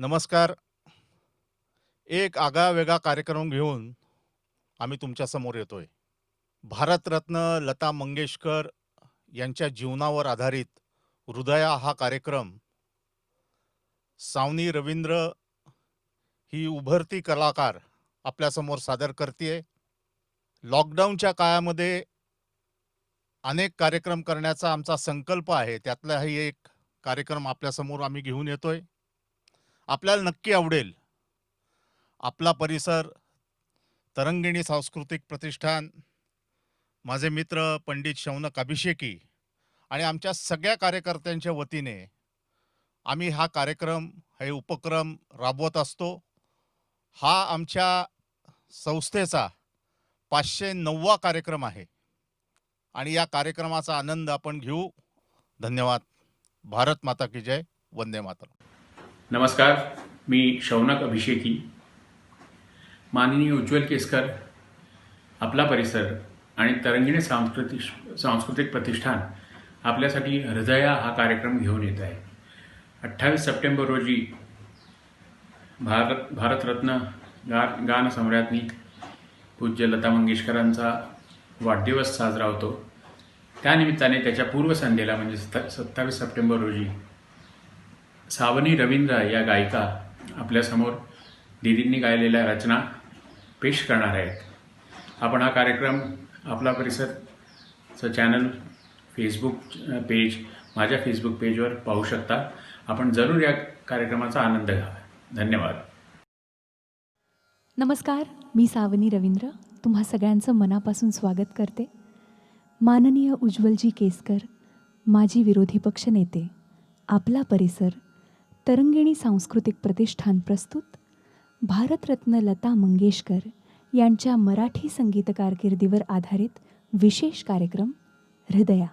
नमस्कार. एक आगळा-वेगळा कार्यक्रम घेऊन आम्ही तुमच्यासमोर येतोय. भारतरत्न लता मंगेशकर यांच्या जीवनावर आधारित हृदया हा कार्यक्रम सावनी रवींद्र ही उभरती कलाकार आपल्यासमोर सादर करते. लॉकडाऊनच्या काळामध्ये अनेक कार्यक्रम करण्याचा आमचा संकल्प आहे. त्यातलाही एक कार्यक्रम आपल्यासमोर आम्ही घेऊन येतोय. आपल्याला नक्की आवडेल. आपला परिसर, तरंगिणी सांस्कृतिक प्रतिष्ठान, माझे मित्र पंडित शौनक अभिषेकी आणि आमच्या सगळ्या कार्यकर्त्यांच्या वतीने आम्ही हा कार्यक्रम, हे उपक्रम राबवत असतो. हा आमच्या संस्थेचा 509वा कार्यक्रम आहे आणि या कार्यक्रमाचा आनंद आपण घेऊ. धन्यवाद. भारत माता की जय. वंदे मातरम. नमस्कार, मी शौनक अभिषेकी. माननीय उज्ज्वल केसकर, आपला परिसर आणि तरंगिणी सांस्कृतिक प्रतिष्ठान आपल्यासाठी हृदया हा कार्यक्रम घेऊन येत आहे. 28 सप्टेंबर रोजी भारतरत्न गानसम्राज्ञी पूज्य लता मंगेशकरांचा वाढदिवस साजरा होतो. त्यानिमित्ताने त्याच्या पूर्वसंध्येला म्हणजे 27 सप्टेंबर रोजी सावनी रवींद्र या गायिका आपल्यासमोर दीदींनी गायलेल्या रचना पेश करणार आहेत. आपण हा कार्यक्रम आपला परिसरचं चॅनल, फेसबुक पेज, माझ्या फेसबुक पेजवर पाहू शकता. आपण जरूर या कार्यक्रमाचा आनंद घ्यावा. धन्यवाद. नमस्कार, मी सावनी रवींद्र तुम्हा सगळ्यांचं मनापासून स्वागत करते. माननीय उज्ज्वलजी केसकर, माजी विरोधी पक्षनेते, आपला परिसर, तरंगिणी सांस्कृतिक प्रतिष्ठान प्रस्तुत भारतरत्न लता मंगेशकर यांच्या मराठी संगीत कारकिर्दीवर आधारित विशेष कार्यक्रम हृदया.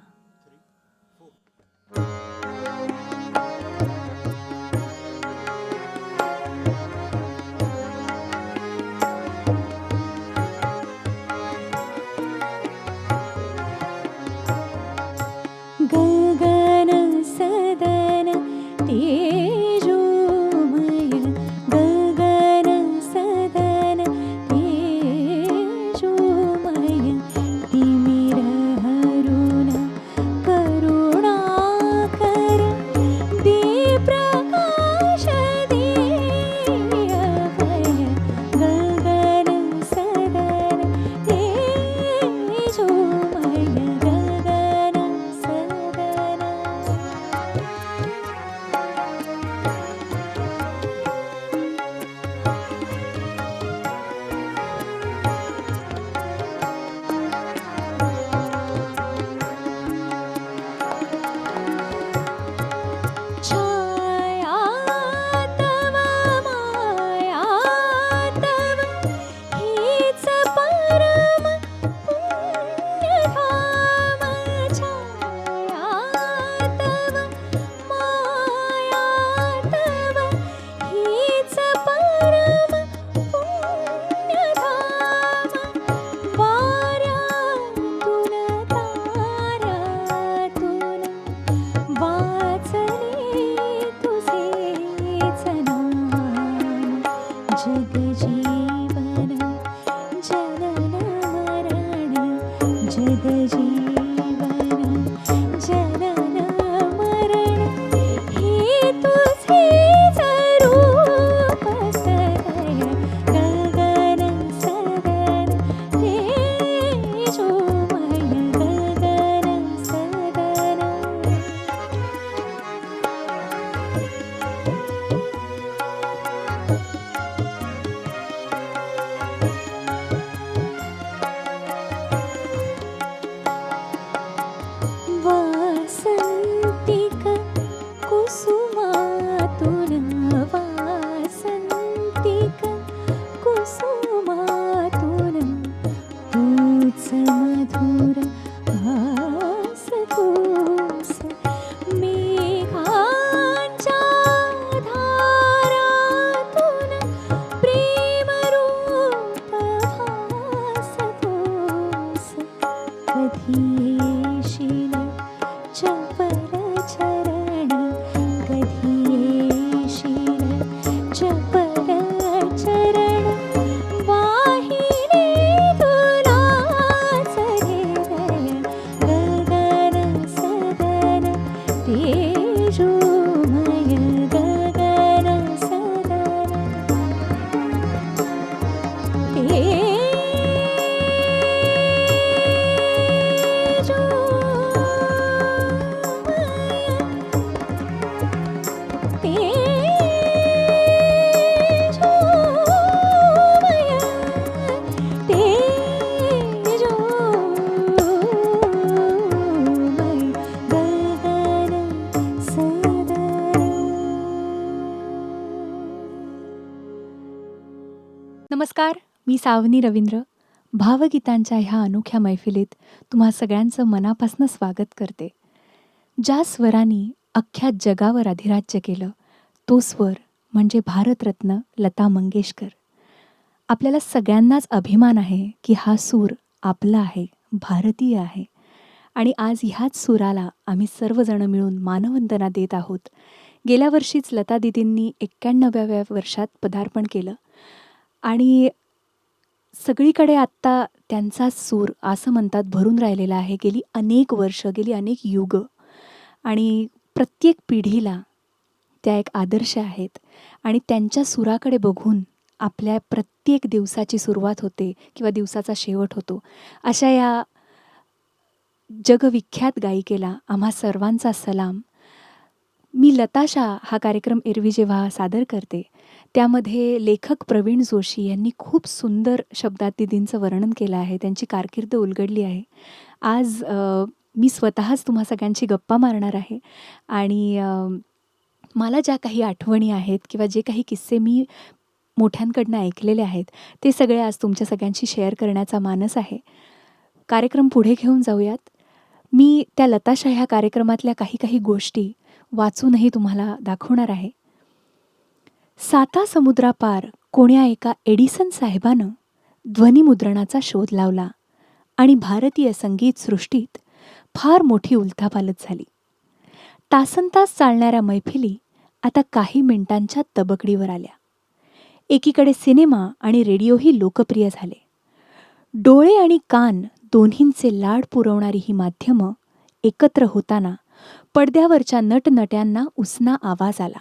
गगन सदन तेजोमय, गगन सदन तेजोमय, तिमिर हरुण करुणाकर, दे प्रकाश दे अभय, गगन सदन तेजोमय, गगन सदन. छाया तव माया तव, हीच परम पुण्यधाम. छाया तव माया तव, हीच परम पुण्यधाम. वाऱ्यातून ताऱ्यातून वाचले तुझेच नाम. जगजीवन जनन मरण, जगजीवन जनन मरण, हे तुझेच रूप सदय, गगन सदन तेजोमय, गगन सदन. वासंतिक कुसुमातून, वासंतिक कुसुमातून, तूच मधुर भास तूस. मेघांच्या धारातून प्रेमरूप भास तूस. कधी येशील चपल चरण, कधी येशील नमस्कार, मी सावनी रवींद्र. भावगीतांच्या ह्या अनोख्या मैफिलीत तुम्हा सगळ्यांचं मनापासून स्वागत करते. ज्या स्वरांनी अख्ख्या जगावर अधिराज्य केलं, तो स्वर म्हणजे भारतरत्न लता मंगेशकर. आपल्याला सगळ्यांनाच अभिमान आहे की हा सूर आपला आहे, भारतीय आहे. आणि आज ह्याच सुराला आम्ही सर्वजण मिळून मानवंदना देत आहोत. गेल्या वर्षीच लता दीदींनी 91व्या वर्षात पदार्पण केलं आणि सगळीकडे आत्ता त्यांचाच सूर असं म्हणतात भरून राहिलेला आहे. गेली अनेक वर्ष, गेली अनेक युग आणि प्रत्येक पिढीला त्या एक आदर्श आहेत आणि त्यांच्या सुराकडे बघून आपल्या प्रत्येक दिवसाची सुरुवात होते किंवा दिवसाचा शेवट होतो. अशा या जगविख्यात गायिकेला आम्हा सर्वांचा सलाम. मी लताशा हा कार्यक्रम एरवी जेव्हा सादर करते त्यामध्ये लेखक प्रवीण जोशी यांनी खूप सुंदर शब्दात दीदींचं वर्णन केलं आहे. त्यांची कारकीर्द उलगडली आहे. आज मी स्वतःच तुम्हा सगळ्यांची गप्पा मारणार आहे आणि मला ज्या काही आठवणी आहेत किंवा जे काही किस्से मी मोठ्यांकडनं ऐकलेले आहेत ते सगळे आज तुमच्या सगळ्यांशी शेअर करण्याचा मानस आहे. कार्यक्रम पुढे घेऊन जाऊयात. मी त्या लताशा ह्या कार्यक्रमातल्या काही गोष्टी वाचूनही तुम्हाला दाखवणार आहे. साता समुद्रापार कोण्या एका एडिसन साहेबानं ध्वनिमुद्रणाचा शोध लावला आणि भारतीय संगीत सृष्टीत फार मोठी उलथापालथ झाली. तासनतास चालणाऱ्या मैफिली आता काही मिनिटांच्या तबकडीवर आल्या. एकीकडे सिनेमा आणि रेडिओही लोकप्रिय झाले. डोळे आणि कान दोन्हींचे लाड पुरवणारी ही माध्यमं एकत्र होताना पडद्यावरच्या नटनट्यांना उसना आवाज आला.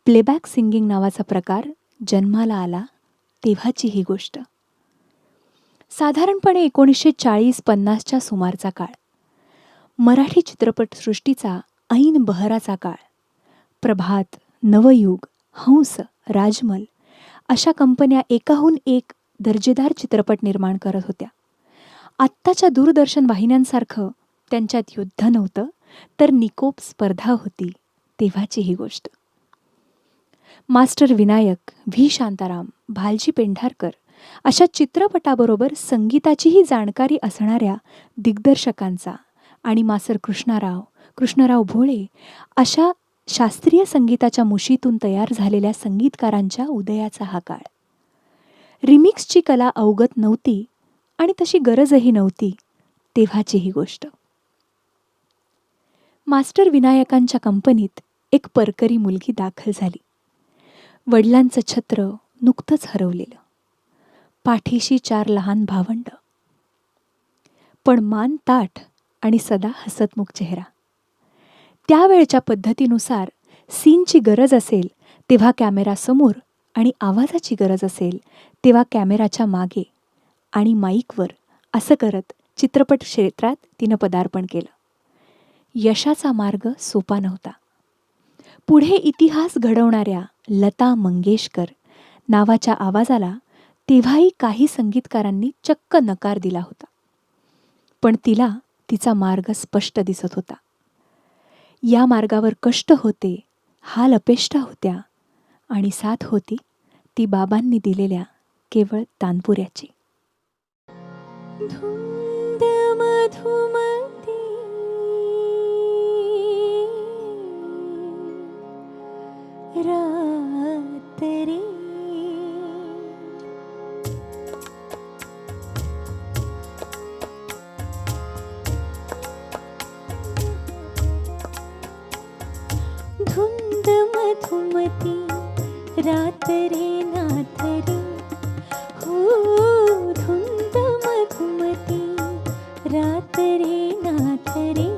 प्लेबॅक सिंगिंग नावाचा प्रकार जन्माला आला तेव्हाची ही गोष्ट. साधारणपणे 1940-50च्या सुमारचा काळ. मराठी चित्रपटसृष्टीचा ऐन बहराचा काळ. प्रभात, नवयुग, हंस, राजमल अशा कंपन्या एकाहून एक दर्जेदार चित्रपट निर्माण करत होत्या. आत्ताच्या दूरदर्शन वाहिन्यांसारखं त्यांच्यात युद्ध नव्हतं, तर निकोप स्पर्धा होती तेव्हाची ही गोष्ट. मास्टर विनायक, व्ही शांताराम, भालजी पेंढारकर अशा चित्रपटाबरोबर संगीताचीही जाणकारी असणाऱ्या दिग्दर्शकांचा आणि मास्टर कृष्णराव भोळे अशा शास्त्रीय संगीताच्या मुशीतून तयार झालेल्या संगीतकारांच्या उदयाचा हा काळ. रिमिक्सची कला अवगत नव्हती आणि तशी गरजही नव्हती तेव्हाची ही गोष्ट. मास्टर विनायकांच्या कंपनीत एक परकरी मुलगी दाखल झाली. वडिलांचं छत्र नुकतंच हरवलेलं. पाठीशी 4 लहान भावंड. पण मान ताठ आणि सदा हसतमुख चेहरा. त्यावेळच्या पद्धतीनुसार सीनची गरज असेल तेव्हा कॅमेरासमोर आणि आवाजाची गरज असेल तेव्हा कॅमेराच्या मागे आणि माईकवर असं करत चित्रपट क्षेत्रात तिनं पदार्पण केलं. यशाचा मार्ग सोपा नव्हता. पुढे इतिहास घडवणाऱ्या लता मंगेशकर नावाच्या आवाजाला तेव्हाही काही संगीतकारांनी चक्क नकार दिला होता. पण तिला तिचा मार्ग स्पष्ट दिसत होता. या मार्गावर कष्ट होते, हाल अपेष्टा होत्या आणि साथ होती ती बाबांनी दिलेल्या केवळ तानपुऱ्याची. धुंद मधुमती रात्री धुंद मधुमती रात रे नाथ रे हो धुंद मधुमती रात रे नाथ रे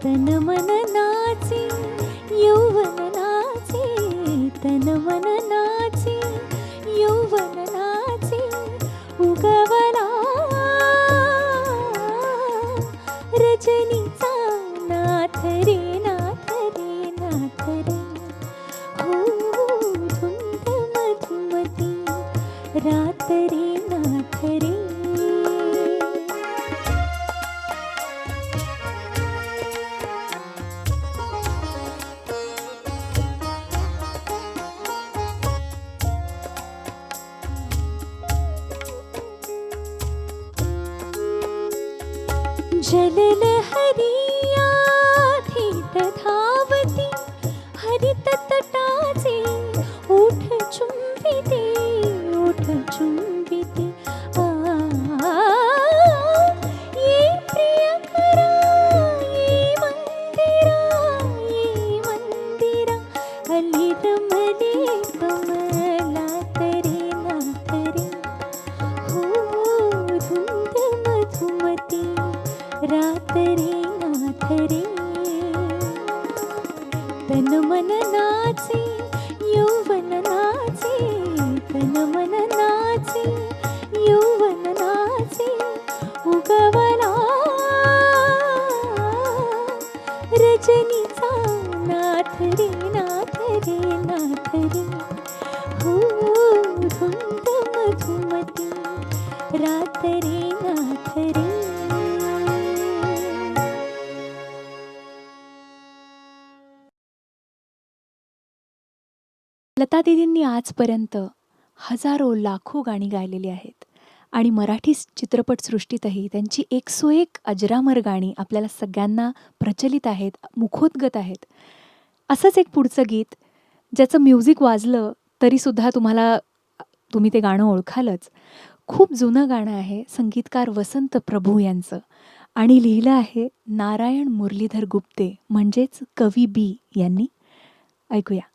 तन मन नाचे यौवन नाचे तन मन नाचे यौवन नाचे उगवला रजनीचा नाथ रे नाथ रे नाथ रे हो धुंद मधुमती रात रे नाथ रे. जललहरिया थेट धावती हरित तटाचे ओठ चुंबिते ओठ चुंबिते ये प्रियकरा ये मंदिरा अलिरमले कमला तरे नाथ रे हो धुंद मधुमती रात रे नाथ रे तन मन नाचे यौवन नाचे तन मन नाचे यौवन नाचे उगवला रजनीचा नाथ रे नाथ रे नाथ रे हो धुंद मधुमती रात रे नाथ रे. लता दीदींनी आजपर्यंत हजारो लाखो गाणी गायलेली आहेत आणि मराठी चित्रपटसृष्टीतही त्यांची 101 अजरामर गाणी आपल्याला सगळ्यांना प्रचलित आहेत, मुखोद्गत आहेत. असंच एक पुढचं गीत ज्याचं म्युझिक वाजलं तरीसुद्धा तुम्ही ते गाणं ओळखालच. खूप जुनं गाणं आहे, संगीतकार वसंत प्रभू यांचं आणि लिहिलं आहे नारायण मुरलीधर गुप्ते म्हणजेच कवी बी यांनी. ऐकूया.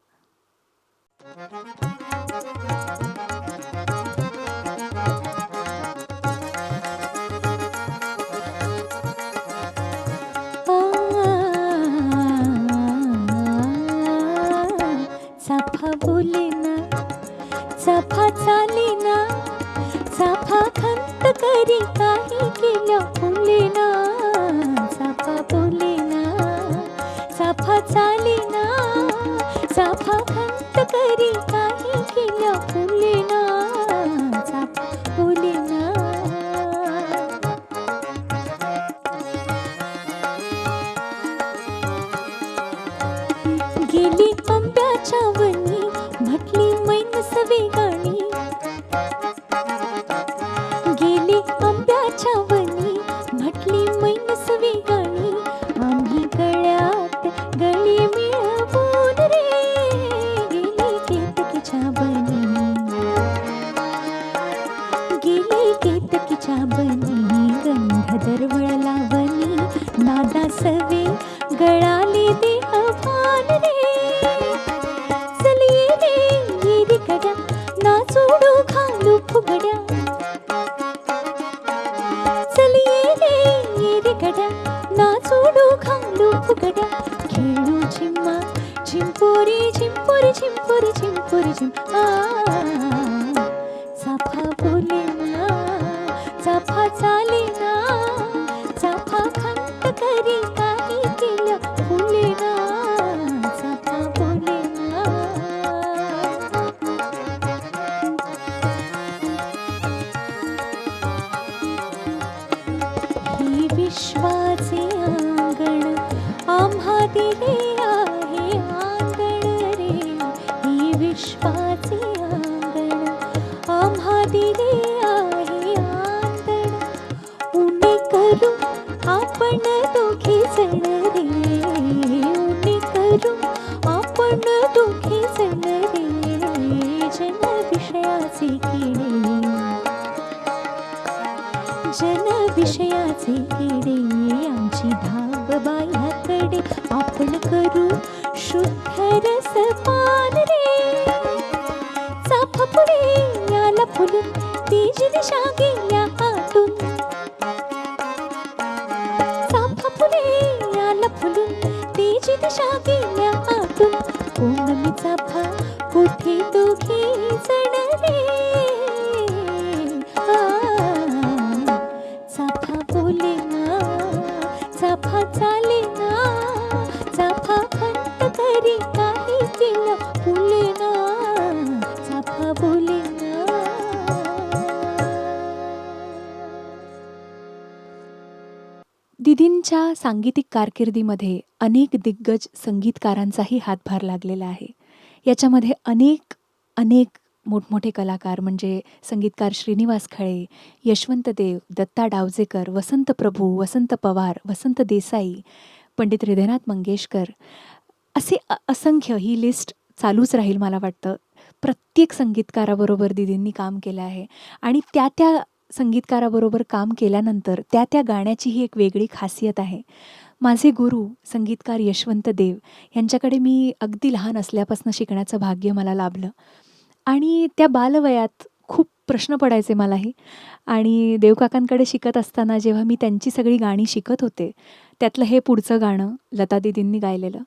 चाफा बोलेना चाफा चालेना चाफा खंत करी काही केल्या फुलेना चाफा बोलेना चाफा चालेना चाफा खंत करी काही केल्या फुलेना चाफा बोलेना. गेली आंब्याच्या वनी म्हटली मैन सवे गाणी गेली आंब्याच्या वनी म्हटली मैन सवे गाणी आम्ही गळ्यात गळी मिळवून रे गेली केतकीच्या बनी गेली केतकीच्या बनी गंध दरवळला वनी नादा सवे गळाले देहभान रे चलिये रे ये रे गड्या नाचोडू घालू फुगड्या चलिये रे ये रे गड्या नाचोडू घालू फुगड्या खेळू झिम्मा झिंपोरी झिंपोरी झिंपोरी झिंपोरी झिम चाफा बोलेना चाफा चालेना चाफा खंत करी काही केल्या फुलेना चाफा बोलेना. ही विश्वाचे अंगण आम्हा दिले आहे आंगण रे ही विश्वाचे अंगण आम्हा दिले आहे आंगण उणे करू आपण दोघे जण रे उणे करू आपण दोघे जण रे जन विषयाचे किडे जन विषयाचे किडे आमची धाव बाह्याकडे आपण करू शुद्ध रसपान रे चाफा पुढे याला फुलून तीजी दिशा गेल्या आटून चाफा पुढे याला फुलून तीजी दिशा गेल्या आटून कोण मी चाफा कुठे दोघे जण रे चाफा बोलेना चाफा चालेना चाफा खंत करी काही केलं फुलेना चाफा बोलेना. दीदींच्या सांगीतिक कारकिर्दीमध्ये अनेक दिग्गज संगीतकारांचाही हातभार लागलेला आहे. याच्यामध्ये अनेक मोठमोठे कलाकार म्हणजे संगीतकार श्रीनिवास खळे, यशवंत देव, दत्ता डावजेकर, वसंत प्रभू, वसंत पवार, वसंत देसाई, पंडित हृदयनाथ मंगेशकर असे असंख्य ही लिस्ट चालूच राहील मला वाटतं. प्रत्येक संगीतकाराबरोबर दीदींनी काम केलं आहे आणि त्या संगीतकाराबरोबर काम केल्यानंतर त्या गाण्याची ही एक वेगळी खासियत आहे. माझे गुरु संगीतकार यशवंत देव यांच्याकडे मी अगदी लहान असल्यापासून शिकण्याचं भाग्य मला लाभलं आणि त्या बालवयात खूप प्रश्न पडायचे मलाही आणि देवकाकांकडे शिकत असताना जेव्हा मी त्यांची सगळी गाणी शिकत होते, त्यातलं हे पुढचं गाणं लता दीदींनी गायलेलं.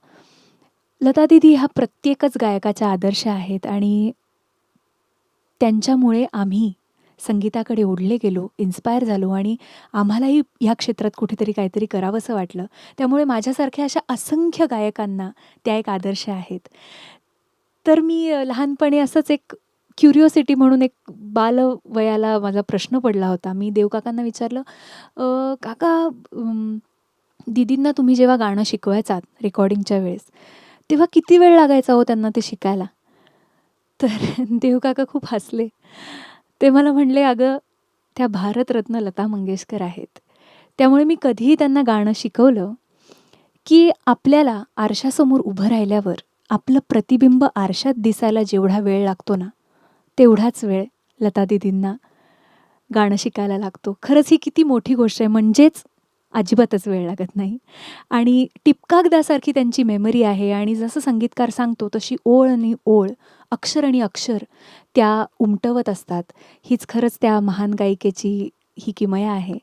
लता दीदी ह्या प्रत्येकच गायकाच्या आदर्श आहेत आणि त्यांच्यामुळे आम्ही संगीताकडे ओढले गेलो, इन्स्पायर झालो आणि आम्हालाही ह्या क्षेत्रात कुठेतरी काहीतरी करावंसं वाटलं. त्यामुळे माझ्यासारख्या अशा असंख्य गायकांना त्या एक आदर्श आहेत. तर मी लहानपणी असंच एक क्युरिओसिटी म्हणून एक बालवयाला माझा प्रश्न पडला होता. मी देवकाकांना विचारलं, "काका, दीदींना तुम्ही जेव्हा गाणं शिकवायचात रेकॉर्डिंगच्या वेळेस, तेव्हा किती वेळ लागायचा हो त्यांना ते शिकायला?" तर देवकाका खूप हसले. ते मला म्हणले, "अगं, त्या भारतरत्न लता मंगेशकर आहेत. त्यामुळे मी कधीही त्यांना गाणं शिकवलं, की आपल्याला आरशासमोर उभं राहिल्यावर आपलं प्रतिबिंब आरशात दिसायला जेवढा वेळ लागतो ना, तेवढाच वेळ लता दीदींना गाणं शिकायला लागतो." खरंच ही किती मोठी गोष्ट आहे. म्हणजेच अजिबातच वेळ लागत नाही आणि टिपकागदासारखी त्यांची मेमरी आहे आणि जसं संगीतकार सांगतो तशी ओळ आणि ओळ, अक्षर आणि अक्षर त्या उमटवत असतात. हीच खरंच त्या महान गायिकेची ही किमया आहे.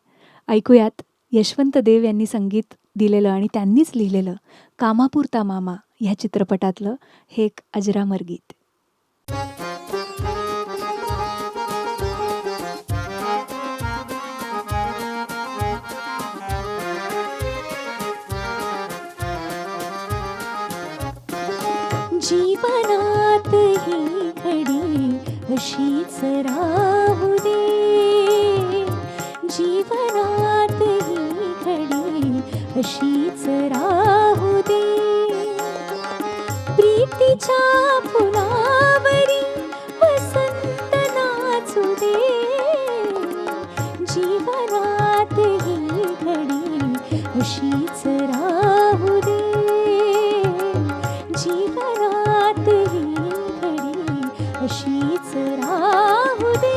ऐकूयात यशवंत देव यांनी संगीत दिलेलं आणि त्यांनीच लिहिलेलं कामापुरता मामा ह्या चित्रपटातलं हे एक अजरामर गीत. जीवनात ही घडी अशीच राहू दे, जीवनात ही घडी अशीच राहू दे. प्रीतीच्या फुलावरी वसंत नाचू दे, जीवनात ही घडी अशीच राहू दे, जीवनात ही घडी अशीच राहू दे.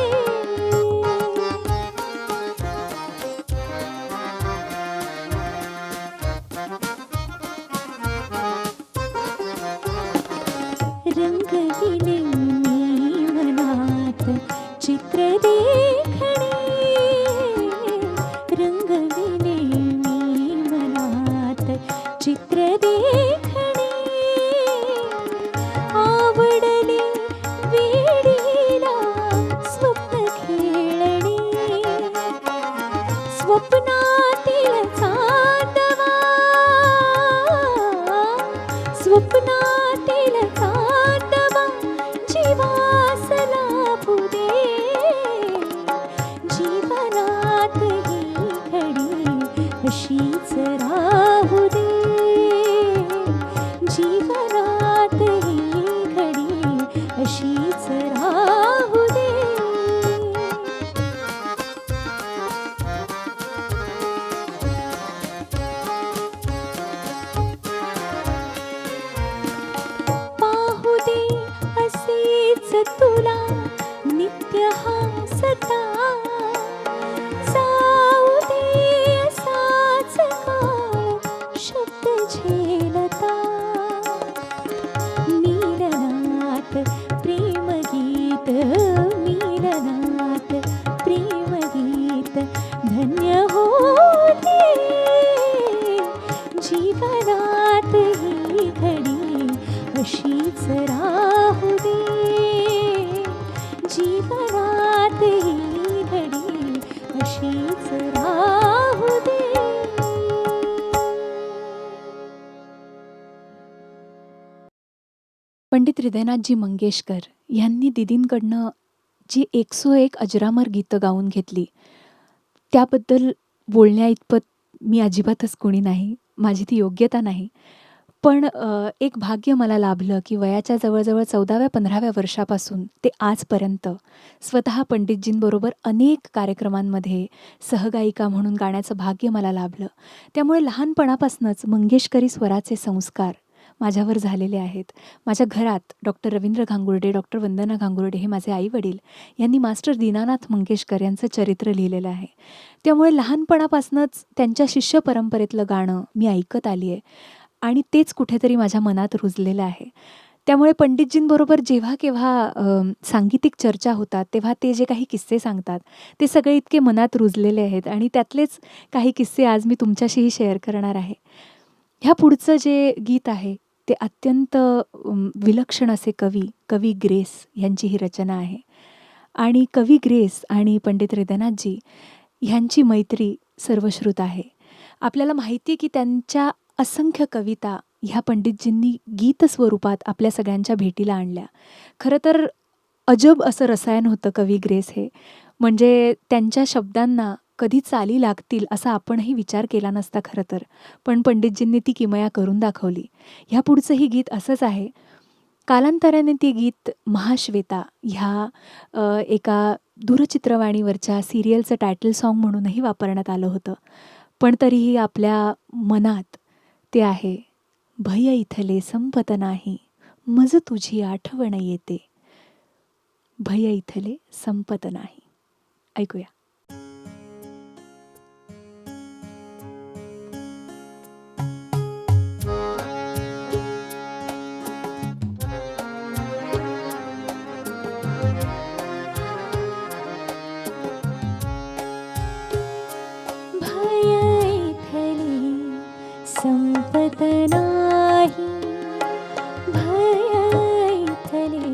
रंगविले मी मनात चित्र देखणे, रंगविले मी मनात चित्र देखणे. आवडले वेडीला स्वप्न खेळणे, स्वप्नातील चांदवा, स्वप्नातील चांदवा जीवास लाभू दे, जीवनात ही घडी अशीच राहू दे, जीवनात ही घडी अशीच राहू दे. पाहू दे असेच तुला नित्य हसता, जाऊ दे असाच काळ शब्द झेलता. मीलनात प्रेमगीत, मीलनात प्रेमगीत धन्य होऊ दे, जीवनात ही घडी अशीच राहू दे, जीवनात ही घडी अशीच राहू दे. पंडित हृदयनाथजी मंगेशकर यांनी दीदींकडनं जी 101 अजरामर गीतं गाऊन घेतली, त्याबद्दल बोलण्या इतपत मी अजिबातच कोणी नाही, माझी ती योग्यता नाही. पण एक भाग्य मला लाभलं, की वयाच्या जवळ-जवळ 14व्या-15व्या वर्षापासून ते आजपर्यंत स्वतः पंडितजींबरोबर अनेक कार्यक्रमांमध्ये सहगायिका म्हणून गाण्याचं भाग्य मला लाभलं. त्यामुळे लहानपणापासूनच मंगेशकरी स्वराचे संस्कार माझ्यावर झालेले आहेत. माझ्या घरात डॉक्टर रवींद्र घांगुर्डे, डॉक्टर वंदना घांगुर्डे हे माझे आई-वडील यांनी मास्टर दीनानाथ मंगेशकर यांचं चरित्र लिहिलेलं आहे. त्यामुळे लहानपणापासूनच त्यांच्या शिष्य परंपरेतलं गाणं मी ऐकत आली आहे आणि तेच कुठेतरी माझ्या मनात रुजलेलं आहे. त्यामुळे पंडितजींबरोबर जेव्हा-केव्हा सांगीतिक चर्चा होतात, तेव्हा ते जे काही किस्से सांगतात, ते सगळे इतके मनात रुजलेले आहेत आणि त्यातलेच काही किस्से आज मी तुमच्याशीही शेअर करणार आहे. ह्या पुढचं जे गीत आहे, ते अत्यंत विलक्षण असे कवी ग्रेस यांची ही रचना आहे आणि कवी ग्रेस आणि पंडित हृदयनाथजी ह्यांची मैत्री सर्वश्रुत आहे. आपल्याला माहिती आहे की त्यांच्या असंख्य कविता ह्या पंडितजींनी गीत स्वरूपात आपल्या सगळ्यांच्या भेटीला आणल्या. खरं तर अजब असं रसायन होतं कवी ग्रेस हे. म्हणजे त्यांच्या शब्दांना कधी चाली लागतील असा आपणही विचार केला नसता खरं तर. पण पंडितजींनी ती किमया करून दाखवली. ह्यापुढचंही गीत असंच आहे. कालांतराने ते गीत महाश्वेता ह्या एका दूरचित्रवाणीवरच्या सीरियलचं टायटल साँग म्हणूनही वापरण्यात आलं होतं. पण तरीही आपल्या मनात ते आहे. भय इथले संपत नाही, मज तुझी आठवण येते. भय इथले संपत नाही. ऐकूया. भय इथले संपत नाही, भय इथले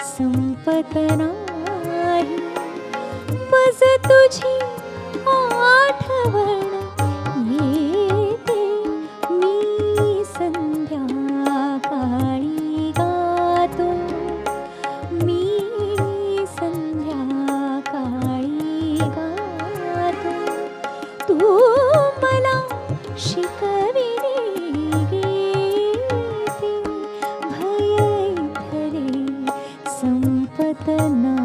संपत नाही, मज तुझी आठवण येते. मी संध्याकाळी गातो, मी संध्याकाळी गातो, तू मला शिकविले गीते. भय इथले संपत नाही.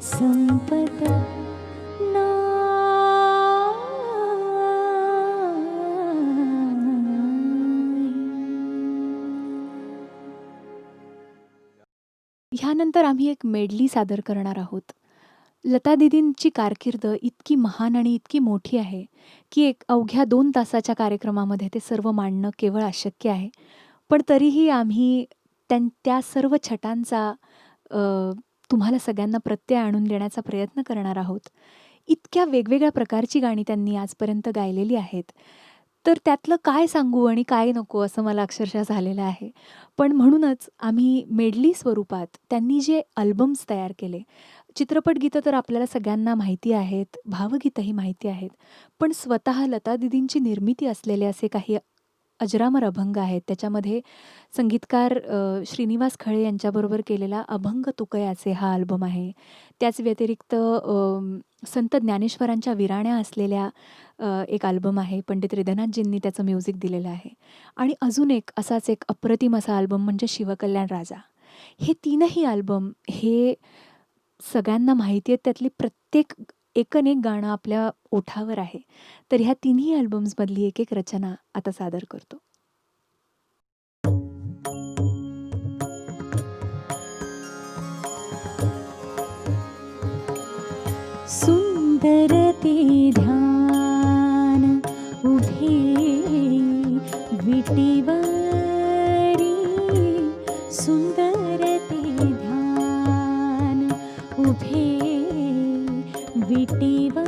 संपत ह्यानंतर आम्ही एक मेडली सादर करणार आहोत. लता दीदींची कारकीर्द इतकी महान आणि इतकी मोठी आहे, की एक अवघ्या 2 तासाच्या कार्यक्रमामध्ये ते सर्व मांडणं केवळ अशक्य आहे. पण तरीही आम्ही त्या सर्व छटांचा अ, तुम्हाला सगळ्यांना प्रत्यय आणून देण्याचा प्रयत्न करणार आहोत. इतक्या वेगवेगळ्या प्रकारची गाणी त्यांनी आजपर्यंत गायलेली आहेत. तर त्यातलं काय सांगू आणि काय नको असं मला अक्षरशः झालेलं आहे. पण म्हणूनच आम्ही मेडली स्वरूपात त्यांनी जे अल्बम्स तयार केले, चित्रपट गीतं तर आपल्याला सगळ्यांना माहिती आहेत, भावगीतंही माहिती आहेत. पण स्वतः लता दीदींची निर्मिती असलेले असे काही अजरामर अभंग आहेत. त्याच्यामध्ये संगीतकार श्रीनिवास खळे यांच्याबरोबर केलेला अभंग तुकयाचे हा अल्बम आहे. त्याच व्यतिरिक्त संत ज्ञानेश्वरांच्या विराण्या असलेल्या एक अल्बम आहे. पंडित रिधनाथजींनी त्याचं म्युझिक दिलेलं आहे. आणि अजून एक असाच एक अप्रतिम असा अल्बम म्हणजे शिवकल्याण राजा. हे 3ही अल्बम हे सगळ्यांना माहिती आहेत. त्यातली प्रत्येक एकन एक गाणं आपल्या ओठावर आहे. तर ह्या 3ही अल्बम्समधली एक एक रचना आता सादर करतो. सुंदर ते ध्यान उभे विटीवरी, सुंदर ते ध्यान उभे विटीवरी,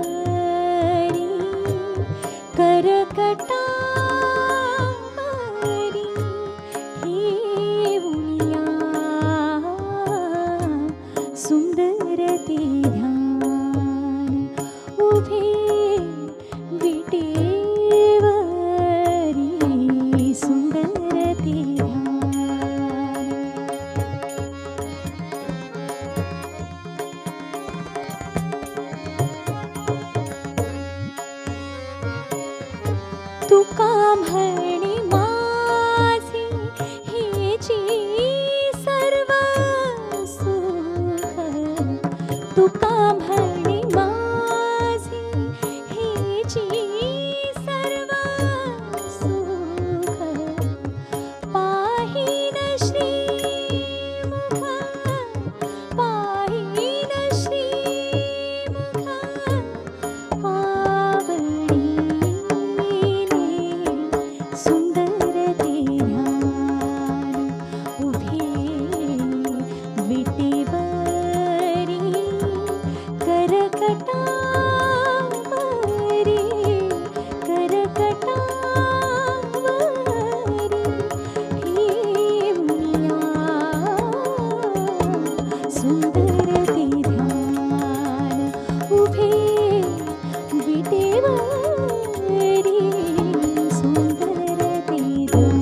करकटावरी ठेवूया सुंदर ते ध्यान उभे विटेवरी, सुंदर ते ध्यान. तुका म्हणे माझे हेची सर्व सुख, तुका म्हणे माझे हेची सर्व सुख, पाहिन श्रीमुख, पाहिन श्रीमुख, आवडीने सुंदर ते ध्यान उभे विटेवरी, करकटावरी, करकटावरी ठेवूया सुंदर ते ध्यान उभे विटेवरी, सुंदर ते ध्यान.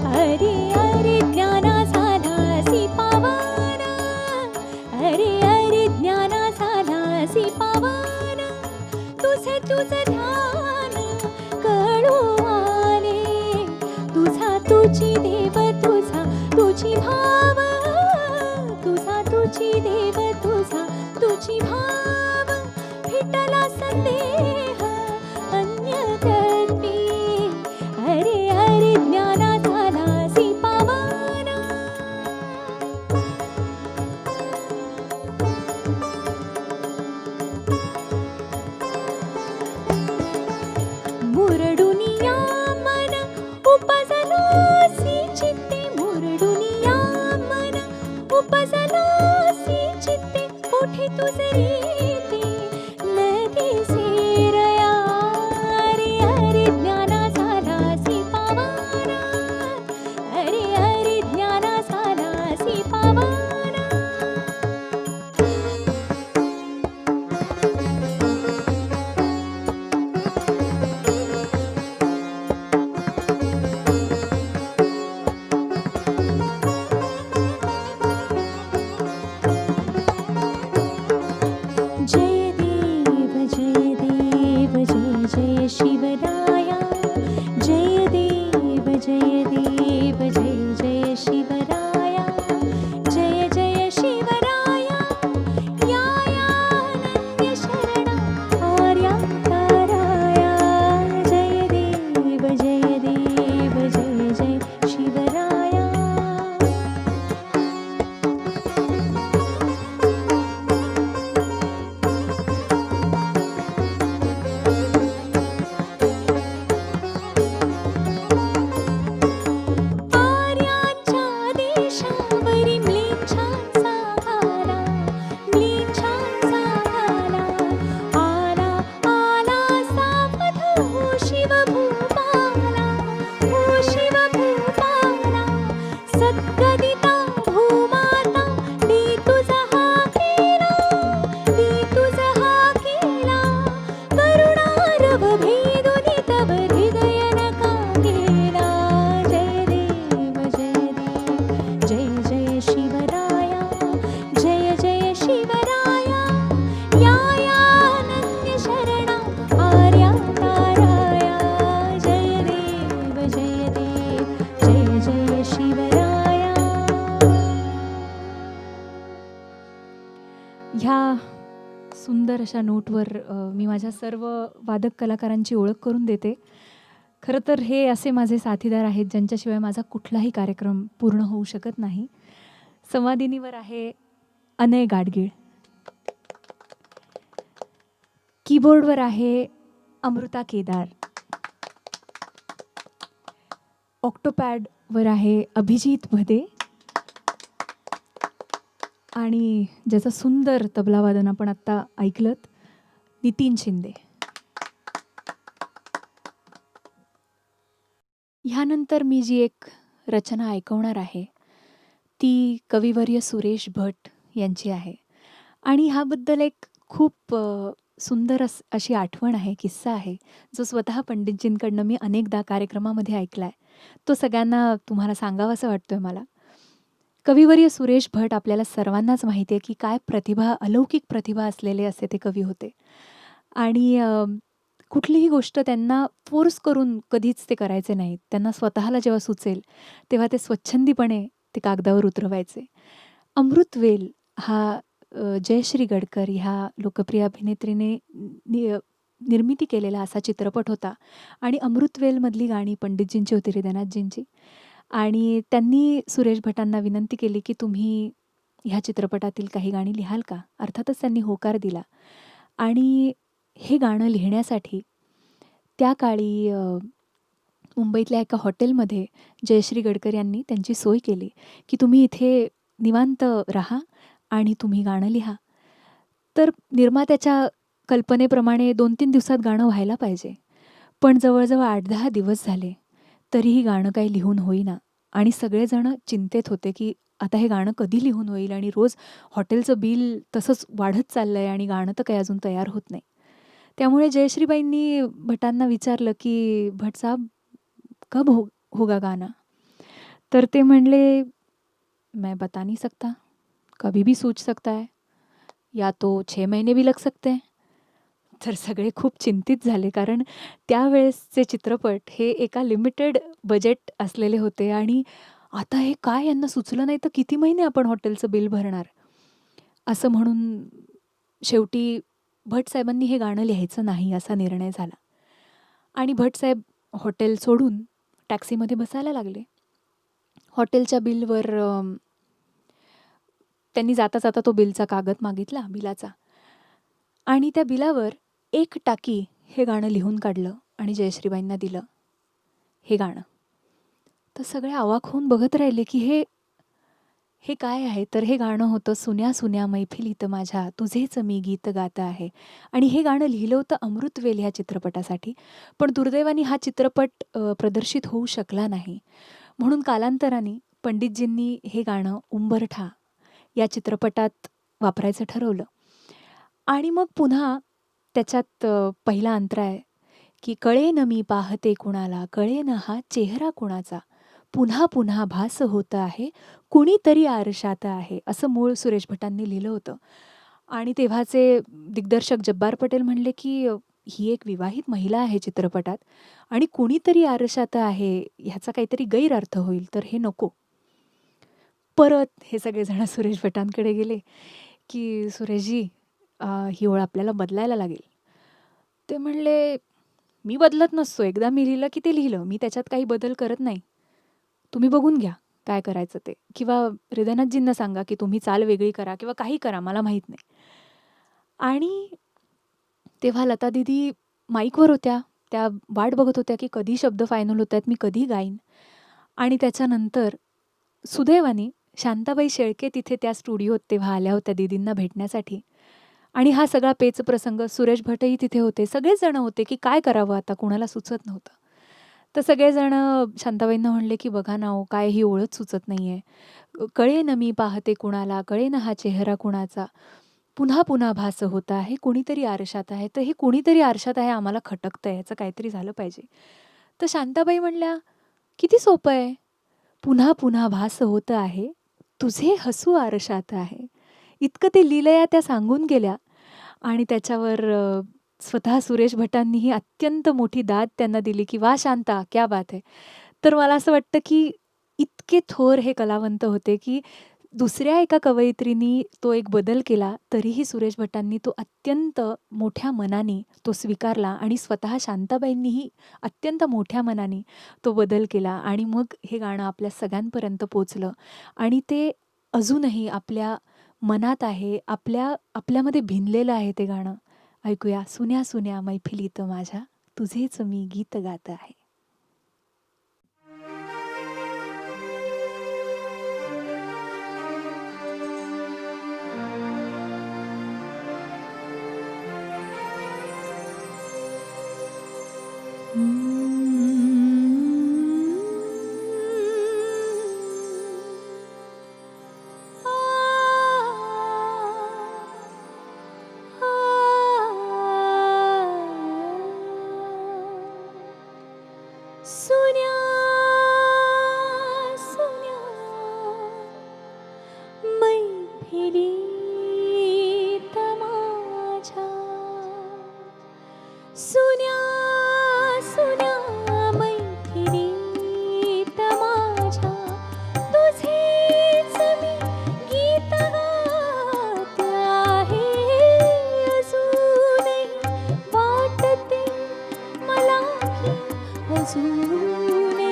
अरे अरे ज्ञाना झालासी पावाना, अरे अरे ज्ञाना झालासी पावाना, तुझे तुझे ध्यान कळू आले, तुझा तुझी देव, तुझा तुझी भाव, तुझा तुझी देव, तुझा तुझी भाव, फिटला संदेह अन्य तत्वे, अरे अरे ज्ञाना झालासी पावाना. मुरडुनिया मन उपजलोसी चित्ते, मुरडुनिया मन उपजलोसी चित्ते, कोठे तुझे रीती लगे सेरया, अरे अरे ज्ञाना झालासी पावाना, अरे अरे ज्ञाना झालासी पावाना. ह्या सुंदर अशा नोटवर मी माझ्या सर्व वादक कलाकारांची ओळख करून देते. खरं तर हे असे माझे साथीदार आहेत ज्यांच्याशिवाय माझा कुठलाही कार्यक्रम पूर्ण होऊ शकत नाही. संवादिनीवर आहे अनय गाडगीळ. कीबोर्डवर आहे अमृता केदार. ऑक्टोपॅडवर आहे अभिजित भदे. आणि ज्याचं सुंदर तबलावादन आपण आत्ता ऐकलंत, नितीन शिंदे. ह्यानंतर मी जी एक रचना ऐकवणार आहे ती कविवर्य सुरेश भट यांची आहे. आणि ह्याबद्दल एक खूप सुंदर अशी आठवण आहे, किस्सा आहे, जो स्वतः पंडितजींकडनं मी अनेकदा कार्यक्रमामध्ये ऐकला आहे. तो सगळ्यांना तुम्हाला सांगावासा वाटतोय मला. कविवर्य सुरेश भट आपल्याला सर्वांनाच माहिती आहे की काय प्रतिभा, अलौकिक प्रतिभा असलेले असे ते कवी होते. आणि कुठलीही गोष्ट त्यांना फोर्स करून कधीच ते करायचे नाहीत. त्यांना स्वतःला जेव्हा सुचेल तेव्हा ते स्वच्छंदीपणे ते कागदावर उतरवायचे. अमृतवेल हा जयश्री गडकर ह्या लोकप्रिय अभिनेत्रीने निर्मिती केलेला असा चित्रपट होता. आणि अमृतवेलमधली गाणी पंडितजींची होती, हृदयनाथजींची. आणि त्यांनी सुरेश भटांना विनंती केली की तुम्ही ह्या चित्रपटातील काही गाणी लिहाल का? अर्थातच त्यांनी होकार दिला. आणि हे गाणं लिहिण्यासाठी त्या काळी मुंबईतल्या एका हॉटेलमध्ये जयश्री गडकर यांनी त्यांची सोय केली की तुम्ही इथे निवांत राहा आणि तुम्ही गाणं लिहा. तर निर्मात्याच्या कल्पनेप्रमाणे 2-3 दिवसात गाणं व्हायला पाहिजे. पण जवळजवळ 8-10 दिवस झाले तरीही गाणं काही लिहून होईना. आणि सगळेजण चिंतेत होते की आता हे गाणं कधी लिहून होईल. आणि रोज हॉटेलचं बिल तसंच वाढत चाललंय आणि गाणं तर काही अजून तयार होत नाही. त्यामुळे जयश्रीबाईंनी भटांना विचारलं की भट साहब कब होगा गाना? तर ते म्हणले मैं बता नहीं सकता, कभी भी सूझ सकता है, या तो 6 महीने भी लग सकते हैं. तर सगळे खूप चिंतित झाले, कारण त्यावेळेसचे चित्रपट हे एका लिमिटेड बजेट असलेले होते. आणि आता हे काय, यांना सुचलं नाही तर किती महिने आपण हॉटेलचं बिल भरणार, असं म्हणून शेवटी भटसाहेबांनी हे गाणं लिहायचं नाही असा निर्णय झाला. आणि भटसाहेब हॉटेल सोडून टॅक्सीमध्ये बसायला लागले. हॉटेलच्या बिलवर त्यांनी जाता जाता तो बिलचा कागद मागितला, बिलाचा. आणि त्या बिलावर 1 टाकी हे गाणं लिहून काढलं आणि जयश्रीबाईंना दिलं हे गाणं. तर सगळे अवाक होऊन बघत राहिले की हे काय आहे. तर हे गाणं होतं सुन्या सुन्या मैफिलीत माझ्या तुझेच मी गीत गात आहे. आणि हे गाणं लिहिलं होतं अमृतवेल ह्या चित्रपटासाठी. पण दुर्दैवाने हा चित्रपट प्रदर्शित होऊ शकला नाही. म्हणून कालांतराने पंडितजींनी हे गाणं उंबरठा या चित्रपटात वापरायचं ठरवलं. आणि मग पुन्हा त्याच्यात पहिला अंतरा आहे की कळेन मी पाहते कुणाला, कळेन हा चेहरा कुणाचा, पुन्हा पुन्हा भास होत आहे, कुणीतरी आरशात आहे, असं मूळ सुरेश भटांनी लिहिलं होतं. आणि तेव्हाचे दिग्दर्शक जब्बार पटेल म्हणले की ही एक विवाहित महिला आहे चित्रपटात आणि कुणीतरी आरशात आहे ह्याचा काहीतरी गैरअर्थ होईल, तर हे नको. परत हे सगळेजण सुरेश भटांकडे गेले की सुरेशजी ही ओळ आपल्याला बदलायला लागेल. ते म्हणले मी बदलत नसतो, एकदा मी लिहिलं की ते लिहिलं, मी त्याच्यात काही बदल करत नाही, तुम्ही बघून घ्या काय करायचं ते, किंवा हृदयनाथजींना सांगा की तुम्ही चाल वेगळी करा किंवा काही करा, मला माहीत नाही. आणि तेव्हा लता दीदी माईकवर होत्या, त्या वाट बघत होत्या की कधी शब्द फायनल होत आहेत, मी कधी गाईन. आणि त्याच्यानंतर सुदैवाने शांताबाई शेळके तिथे त्या स्टुडिओत तेव्हा आल्या होत्या दीदींना भेटण्यासाठी. आणि हा सगळा पेच प्रसंग, सुरेश भटही तिथे होते, सगळेच जण होते की काय करावं आता, कुणाला सुचत नव्हतं. तर सगळेजण शांताबाईंना म्हणले की बघा ना, काय ही ओळख सुचत नाही आहे, कळेन मी पाहते कुणाला, कळेन हा चेहरा कुणाचा, पुन्हा पुन्हा भास होत आहे, कुणीतरी आरशात आहे. तर हे कुणीतरी आरशात आहे आम्हाला खटकतं आहे, ह्याचं काहीतरी झालं पाहिजे. तर शांताबाई म्हणल्या किती सोपं आहे, पुन्हा पुन्हा भास होत आहे, तुझे हसू आरशात आहे. इतकं ते लिहिलंय त्या सांगून गेल्या. आणि त्याच्यावर स्वतः सुरेश भटांनीही अत्यंत मोठी दाद त्यांना दिली की वा शांता, क्या बात है. तर मला असं वाटतं की इतके थोर हे कलावंत होते की दुसऱ्या एका कवयित्रीनी तो एक बदल केला, तरीही सुरेश भटांनी तो अत्यंत मोठ्या मनाने तो स्वीकारला आणि स्वतः शांताबाईंनीही अत्यंत मोठ्या मनाने तो बदल केला आणि मग हे गाणं आपल्या सगळ्यांपर्यंत पोहोचलं आणि ते अजूनही आपल्या मनात आहे, आपल्यामध्ये भिनलेलं आहे ते गाणं. ऐकूया, सुन्या सुन्या मैफिलीत माझ्या, तुझेच मी गीत गात आहे. सुन्या सुन्या मैफिलीत माझ्या, सुन्या सुन्या मैफिलीत माझ्या, तुझेच मी गीत गात आहे. अजूनही वाटते मला की अजूनही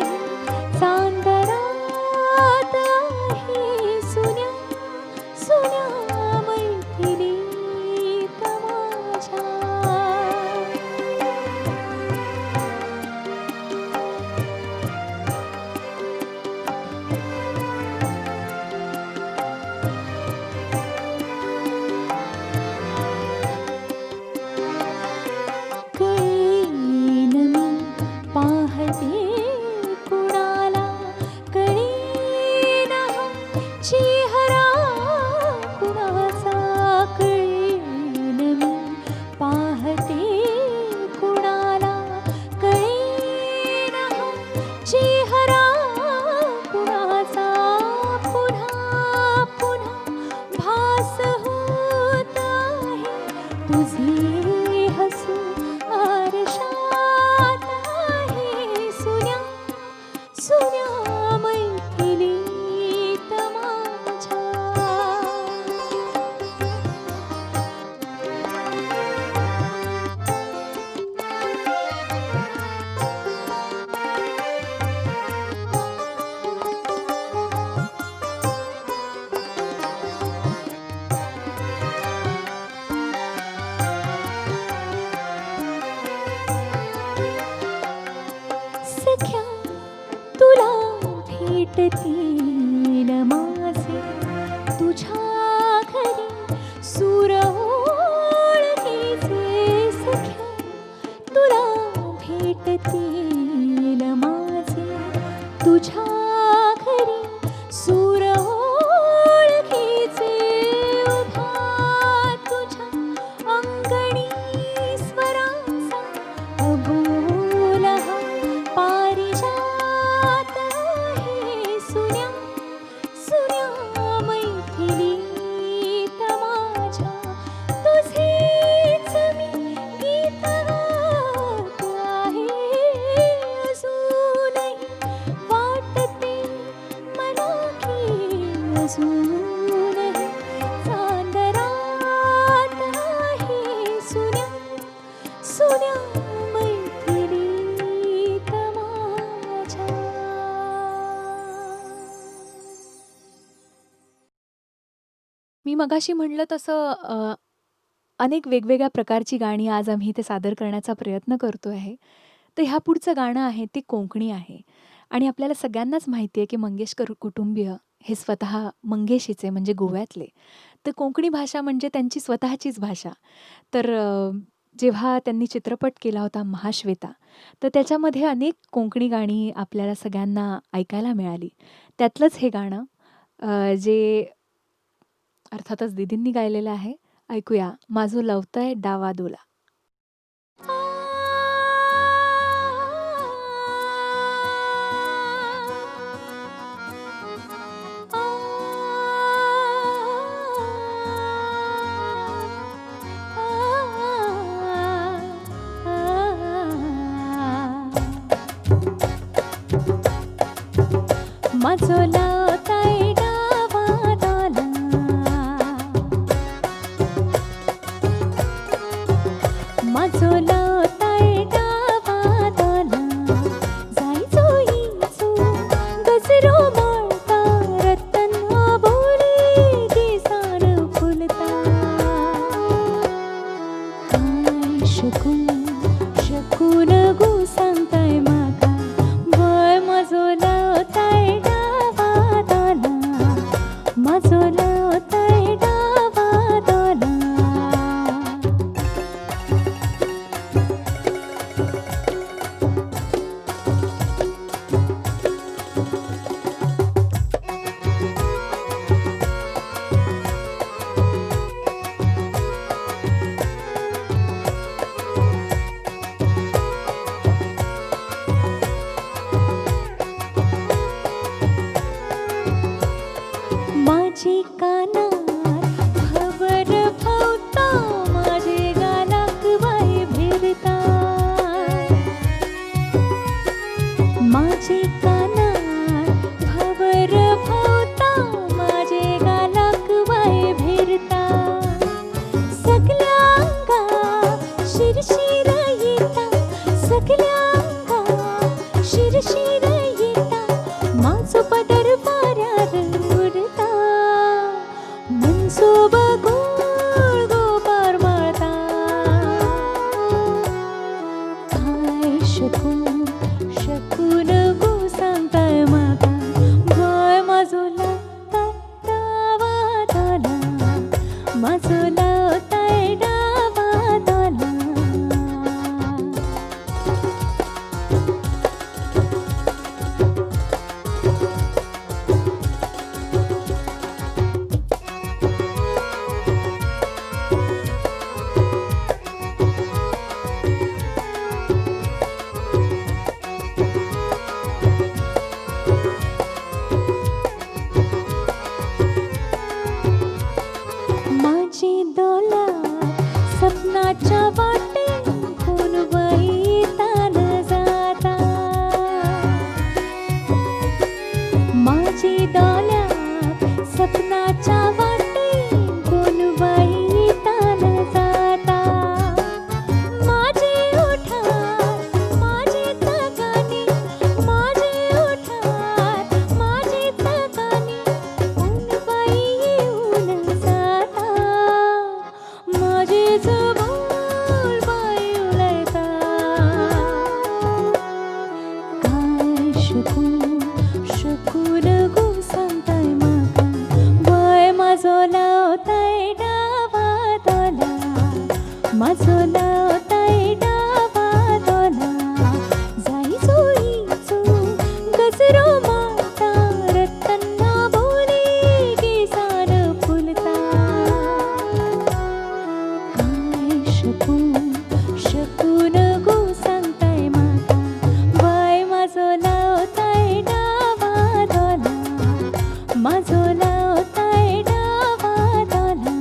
चांदरात आहे. सुन्या सुन्या मैफिलीत माझ्या. कळेन मी पाहते कुणाला, कळेन हा चेहरा कुणाचा. कळेन मी पाहते कुणाला, कळेन हा चेहरा कुणाचा. पुन्हा पुन्हा भास होत आहे तुझे हसू आरशात आहे. सुन्या सुन्या मैफिलीत माझ्या. सख्या तुला भेटतील माझे तुझ्या घरी सूर ओळखीचे. सख्या तुला भेटतील माझे तुझ्या घरी सूर ओळखीचे. उभा तुझ्या अंगणी स्वरांचा अबोल हा पारिजात आहे. सुन्या सुन्या मैफिलीत माझ्या, तुझेच मी गीत गात आहे. अजूनही वाटते मला की अजूनही चांदरात आहे. सुन्या सुन्या मैफिलीत माझ्या. मी मगाशी म्हटलं तसं अनेक वेगवेगळ्या प्रकारची गाणी आज आम्ही इथे सादर करण्याचा प्रयत्न करतो आहे. तर ह्या पुढचं गाणं आहे ते कोकणी आहे आणि आपल्याला सगळ्यांनाच माहिती आहे की मंगेशकर कुटुंबीय हे स्वतः मंगेशीचे म्हणजे गोव्यातले. तर कोकणी भाषा म्हणजे त्यांची स्वतःचीच भाषा. तर जेव्हा त्यांनी चित्रपट केला होता महाश्वेता, तर त्याच्यामध्ये अनेक कोकणी गाणी आपल्याला सगळ्यांना ऐकायला मिळाली. त्यातलंच हे गाणं जे अर्थातच दीदींनी गायलेलं आहे. ऐकूया, माझो लवतय डावा दोला. माझो लावताय डावा माजोला होतंय डावा दोला. माझी कानात खबर फावता, माझे गालाक बाई भिरता. माझी कानात खबर फावता, माझे गालाक बाई भिरता. सगळ्या अंगात शिरशिर येता, सगळ्या अंगात शिरशिर येता. माझो पदर वाऱ्यार उडता, मनसोब गोळ गोपार माळता. काय शकून शकून गो सांगताय म्हाका, बाय माझो लागताय डावा दोला, माझो लावताय डावा दोला. माझी डोला सपनाच्या वाटे कोण बाई येतान जाता. माझी डोल्या सपनाच्या वाटे कोण बाई येतान जाता. माझे ओठात माझीच गाणी, माझे ओठात माझीच गाणी, कोण बाई येऊन जाता. माझेच बोल बाई उलयता. काय शकून शकून गो सांगताय म्हाका, बाय माझो लावताय डावा दोला, माझो लावताय डावा दोला. जाई चोईचो गजरो मारता, रत्तना बोली केसार फुलता. काय शकून शकून गो सांगताय म्हाका, बाय माझो लावताय डावा दोला, माझो लावताय डावा दोला,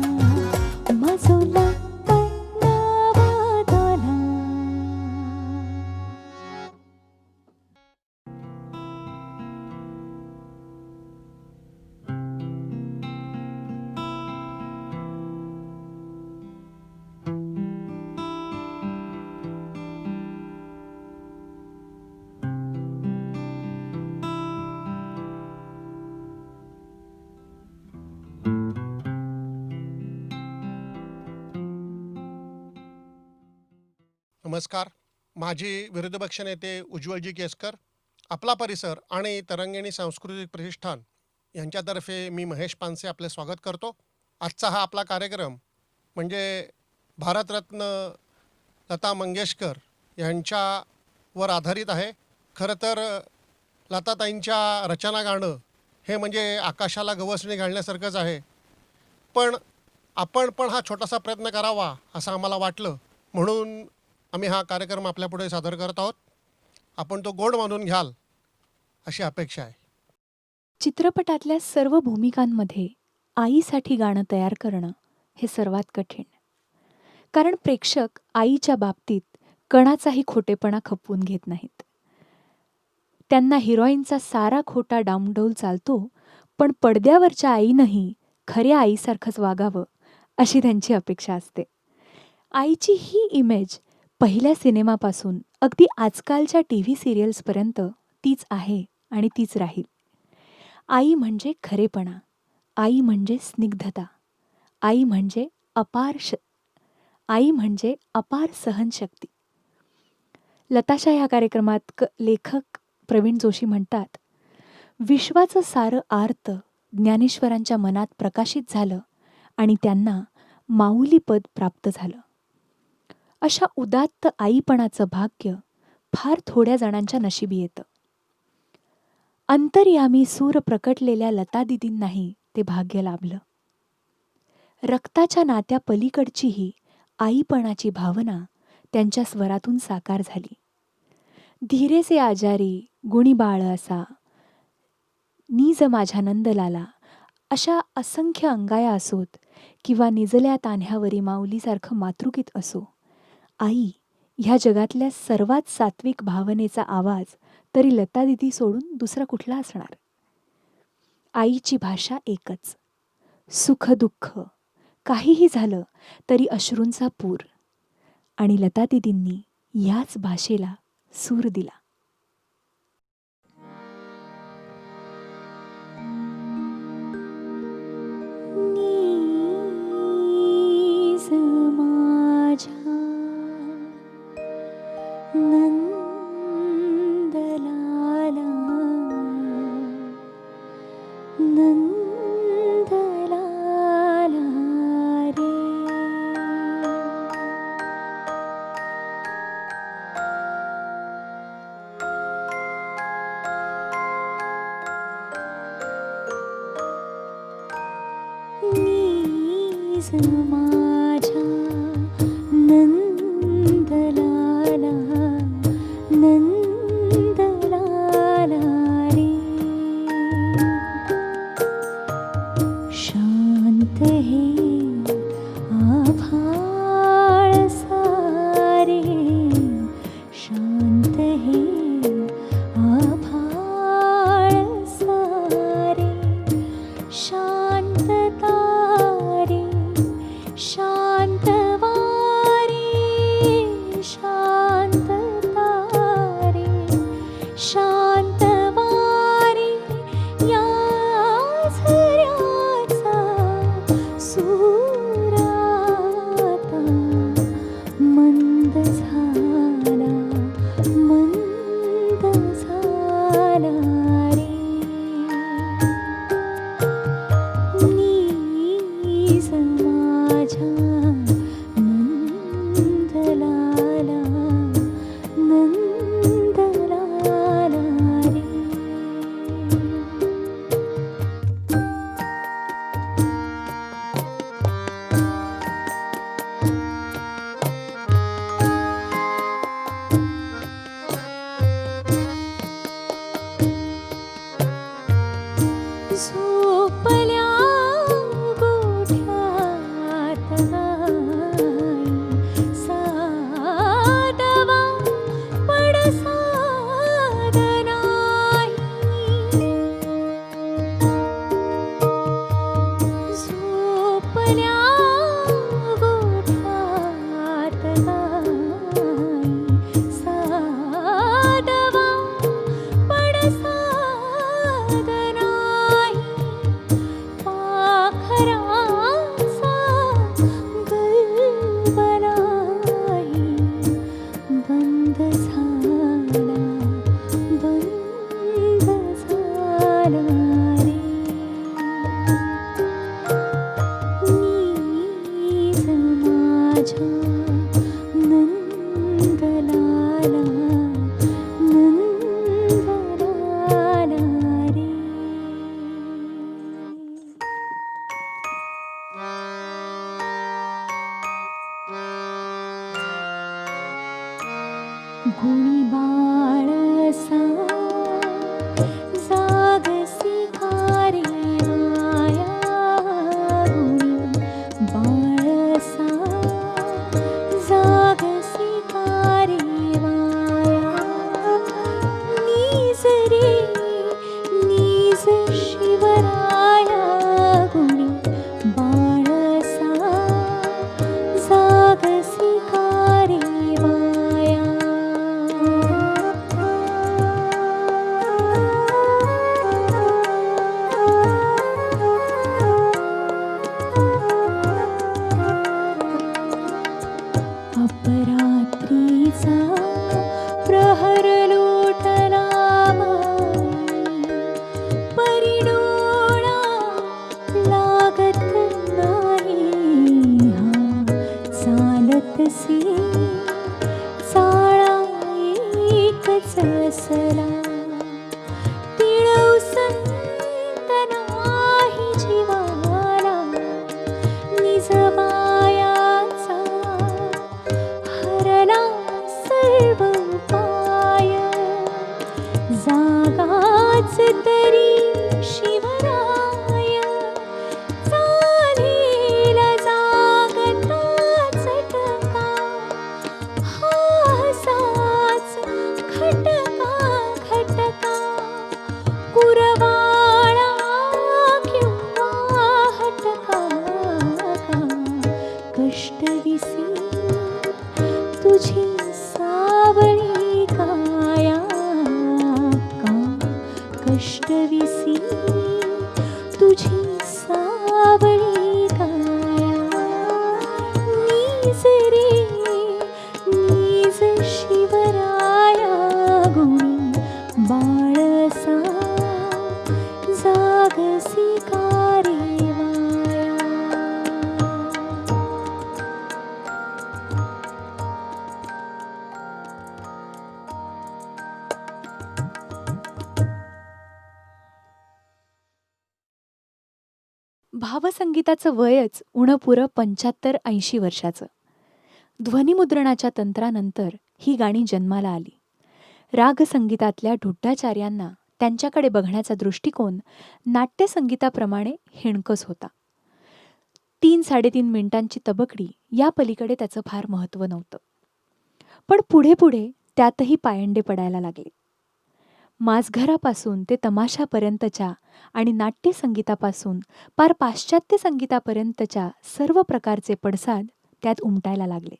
माझो लावताय डावा दोला. नमस्कार. माजी विरोधी पक्षनेते उज्ज्वलजी केसकर, आपला परिसर आणि तरंगिणी सांस्कृतिक प्रतिष्ठान यांच्यातर्फे मी महेश पानसे आपले स्वागत करतो. आजचा हा आपला कार्यक्रम म्हणजे भारतरत्न लता मंगेशकर यांच्यावर आधारित आहे. खरं तर लताताईंच्या रचना गाणं हे म्हणजे आकाशाला गवसणी घालण्यासारखंच आहे. पण आपण पण हा छोटासा प्रयत्न करावा असं आम्हाला वाटलं, म्हणून आम्ही हा कार्यक्रम आपल्यापुढे सादर करत आहोत. आपण तो गोड मानून घ्याल अशी अपेक्षा आहे. चित्रपटातल्या सर्व भूमिकांमध्ये आईसाठी गाणं तयार करणं हे सर्वात कठीण. कारण प्रेक्षक आईच्या बाबतीत कणाचाही खोटेपणा खपवून घेत नाहीत. त्यांना हिरोईनचा सारा खोटा डामडौल चालतो, पण पडद्यावरच्या आईनंही खऱ्या आईसारखंच वागावं अशी त्यांची अपेक्षा असते. आईची ही इमेज पहिल्या सिनेमापासून अगदी आजकालच्या टीव्ही सिरियल्सपर्यंत तीच आहे आणि तीच राहील. आई म्हणजे खरेपणा, आई म्हणजे स्निग्धता, आई म्हणजे आई म्हणजे अपार सहनशक्ती. लताशा ह्या कार्यक्रमात लेखक प्रवीण जोशी म्हणतात, विश्वाचं सारं आर्त ज्ञानेश्वरांच्या मनात प्रकाशित झालं आणि त्यांना माऊलीपद प्राप्त झालं. अशा उदात्त आईपणाचं भाग्य फार थोड्या जणांच्या नशिबी येतं. अंतर्यामी सूर प्रकटलेल्या लतादीदींनाही ते भाग्य लाभलं. रक्ताच्या नात्या पलीकडचीही आईपणाची भावना त्यांच्या स्वरातून साकार झाली. धीरेचे आजारी गुणी बाळ असा, नीज माझ्या नंदलाला, अशा असंख्य अंगाया असोत किंवा निजल्या तान्ह्यावरी माऊलीसारखं मातृगीत असो, आई ह्या जगातल्या सर्वात सात्विक भावनेचा आवाज तरी लतादीदी सोडून दुसरा कुठला असणार. आईची भाषा एकच. सुख दुःख काहीही झालं तरी अश्रूंचा पूर, आणि लतादीदींनी याच भाषेला सूर दिला. नीज माझ्या नंदलाला, नंदलाला रे. नीज माझ्या नंदलाला, नंदलाला रे. शांत हे आभाळ सारे, शांत हे आभाळ सारे, शांतता रे, शांत वारे, शांतता रे, शांत वारे. या झऱ्याचा सूर आता मंद झाला, मंद झाला रे. नीज माझ्या नंदलाला, नंदलाला रे. झोपल्या गोठ्यात गाई, साधवा पडसाद नाही. झोपल्या गोठ्यात गाई, साधवा पडसाद नाही. पाखरांचा गलबलाही बंद झाला, बंद झाला रे. नीज माझ्या नंदलाला, नंदलाला रे. गुणी बाळ असा, जागसी कारे माया. गुणी बाळ असा, जागसी कारे माया. नीज रे, नीज शिवराया. गुणी बाळ असा, जागसी कारे माया. अपरात्रीचा प्रहर लोटला माई, परिडोळा भावसंगीताचं वयच उणपुरं 75-80 वर्षाचं. ध्वनिमुद्रणाच्या तंत्रानंतर ही गाणी जन्माला आली. रागसंगीतातल्या ढुढ्ढाचार्यांना त्यांच्याकडे बघण्याचा दृष्टिकोन नाट्यसंगीताप्रमाणे हिणकस होता. 3-3.5 मिनिटांची तबकडी या पलीकडे त्याचं फार महत्त्व नव्हतं. पण पुढे पुढे त्यातही पायंडे पडायला लागले. माजघरापासून ते तमाशापर्यंतच्या आणि नाट्यसंगीतापासून पार पाश्चात्य संगीतापर्यंतच्या सर्व प्रकारचे पडसाद त्यात उमटायला लागले.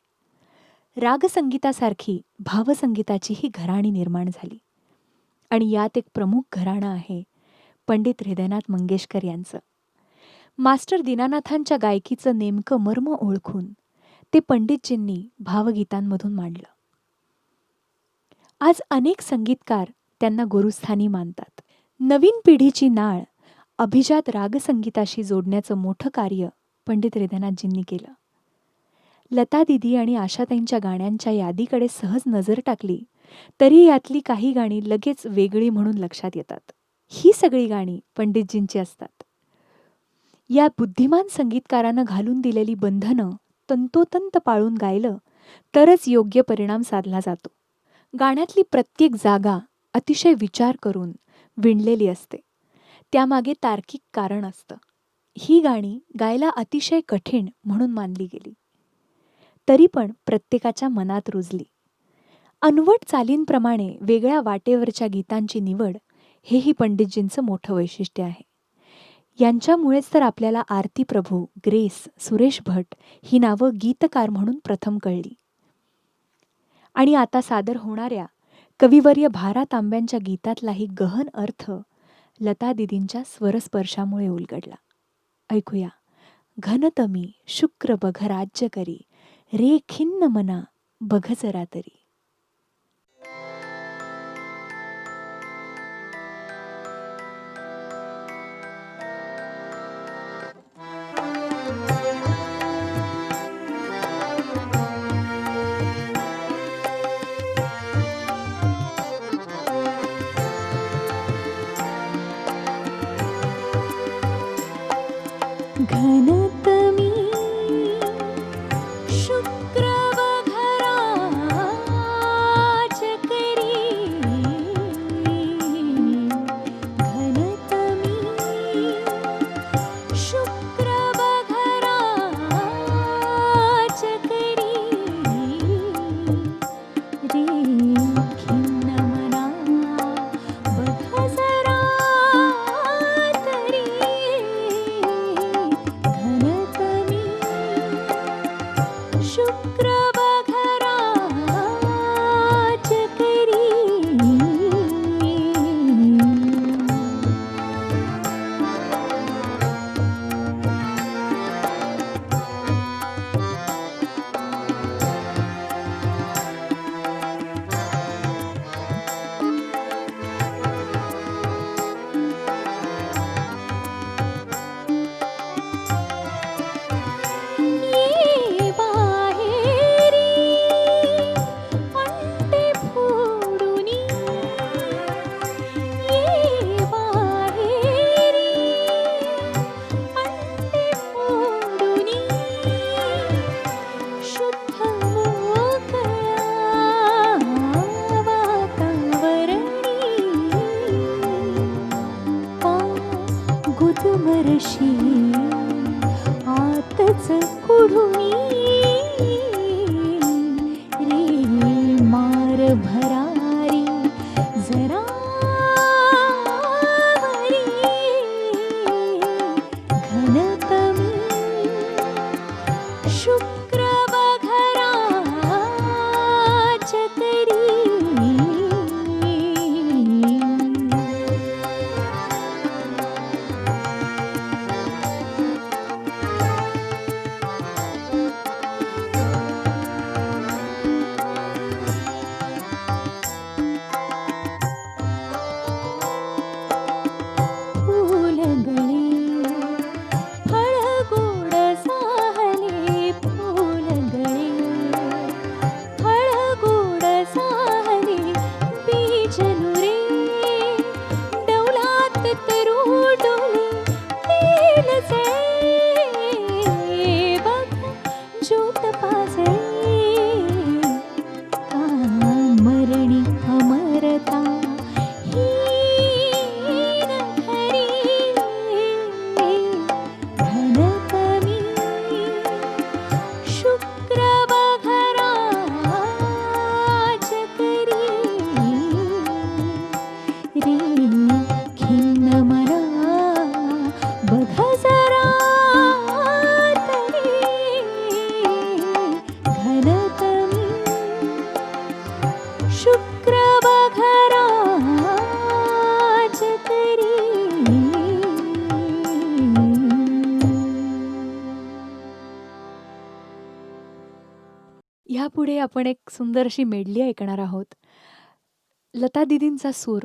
रागसंगीतासारखी भावसंगीताचीही घराणी निर्माण झाली आणि यात एक प्रमुख घराणं आहे पंडित हृदयनाथ मंगेशकर यांचं. मास्टर दीनानाथांच्या गायकीचं नेमकं मर्म ओळखून ते पंडितजींनी भावगीतांमधून मांडलं. आज अनेक संगीतकार त्यांना गुरुस्थानी मानतात. नवीन पिढीची नाळ अभिजात रागसंगीताशी जोडण्याचं मोठं कार्य पंडित हृदयनाथजींनी केलं. लता दिदी आणि आशाताईंच्या गाण्यांच्या यादीकडे सहज नजर टाकली तरी यातली काही गाणी लगेच वेगळी म्हणून लक्षात येतात. ही सगळी गाणी पंडितजींची असतात. या बुद्धिमान संगीतकारानं घालून दिलेली बंधनं तंतोतंत पाळून गायलं तरच योग्य परिणाम साधला जातो. गाण्यातली प्रत्येक जागा अतिशय विचार करून विणलेली असते. त्यामागे तार्किक कारण असतं. ही गाणी गायला अतिशय कठीण म्हणून मानली गेली. तरी पण प्रत्येकाच्या मनात रुजली. अनवट चालींप्रमाणे वेगळ्या वाटेवरच्या गीतांची निवड हेही पंडितजींचं मोठं वैशिष्ट्य आहे. यांच्यामुळेच तर आपल्याला आरती प्रभू, ग्रेस, सुरेश भट ही नावं गीतकार म्हणून प्रथम कळली. आणि आता सादर होणाऱ्या कविवर्य भा. रा. तांब्यांच्या गीतातलाही गहन अर्थ लता दिदींच्या स्वरस्पर्शामुळे उलगडला. ऐकूया. घनतमी शुक्र बघ राज्य करी, रे खिन्न मना बघ जरा तरी. घनतमी शुक्र बघ राज्य करी, घनतमी शुक्र बघ राज्य करी, रे खिन्न मना बघ जरा तरी, घनतमी शुक्र बघ राज्य करी. ये बाहेरी अंटे फोडूनी, ये बाहेरी अंटे फोडूनी, शुद्ध मोकळ्या वातावरणी, पा गुदमरशी आतच कुढुनी, रे मार भरारी जरा वरी, घनतमी शुक्र बघ राज्य करी. ह्यापुढे आपण एक सुंदर अशी मेडली ऐकणार आहोत. लता दीदींचा सूर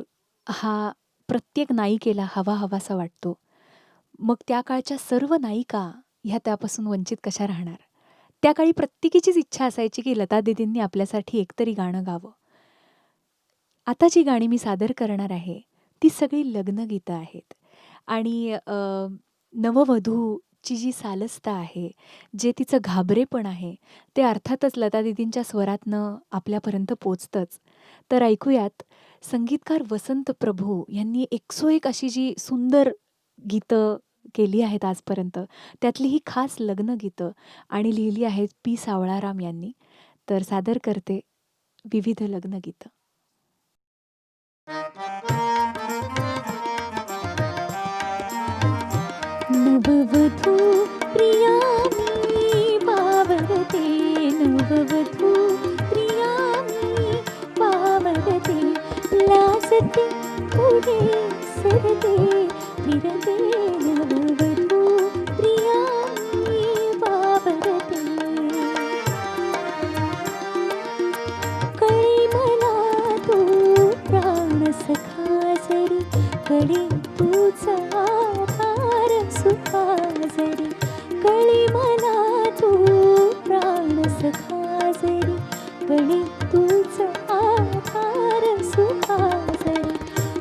हा प्रत्येक नायिकेला हवा-हवासा वाटतो. मग त्या काळच्या सर्व नायिका ह्या त्यापासून वंचित कशा राहणार? त्या काळी प्रत्येकीचीच इच्छा असायची, की लता दीदींनी आपल्यासाठी एकतरी गाणं गावं. आता जी गाणी मी सादर करणार आहे, ती सगळी लग्नगीतं आहेत आणि नववधूची जी सालसता आहे, जे तिचं घाबरेपण आहे, ते अर्थातच लता दीदींच्या स्वरातनं आपल्यापर्यंत पोहोचतंच. तर ऐकूयात संगीतकार वसंत प्रभू यांनी 101 अशी जी सुंदर गीतं केली आहेत आजपर्यंत, त्यातली ही खास लग्नगीतं आणि लिहिली आहेत पी. सावळाराम यांनी. तर सादर करते विविध लग्नगीतं. नववधू प्रिया मी बावरते, नववधू प्रिया मी बावरते, लाजते पुढे सरते फिरते, नववधू प्रिया मी बावरते. कळी मला तू प्राण सखा जरी, कळी तुझा आधार सुखा जरी, कळी मला तू प्राण सखा जरी, कळी तुझा आधार सुखा जरी,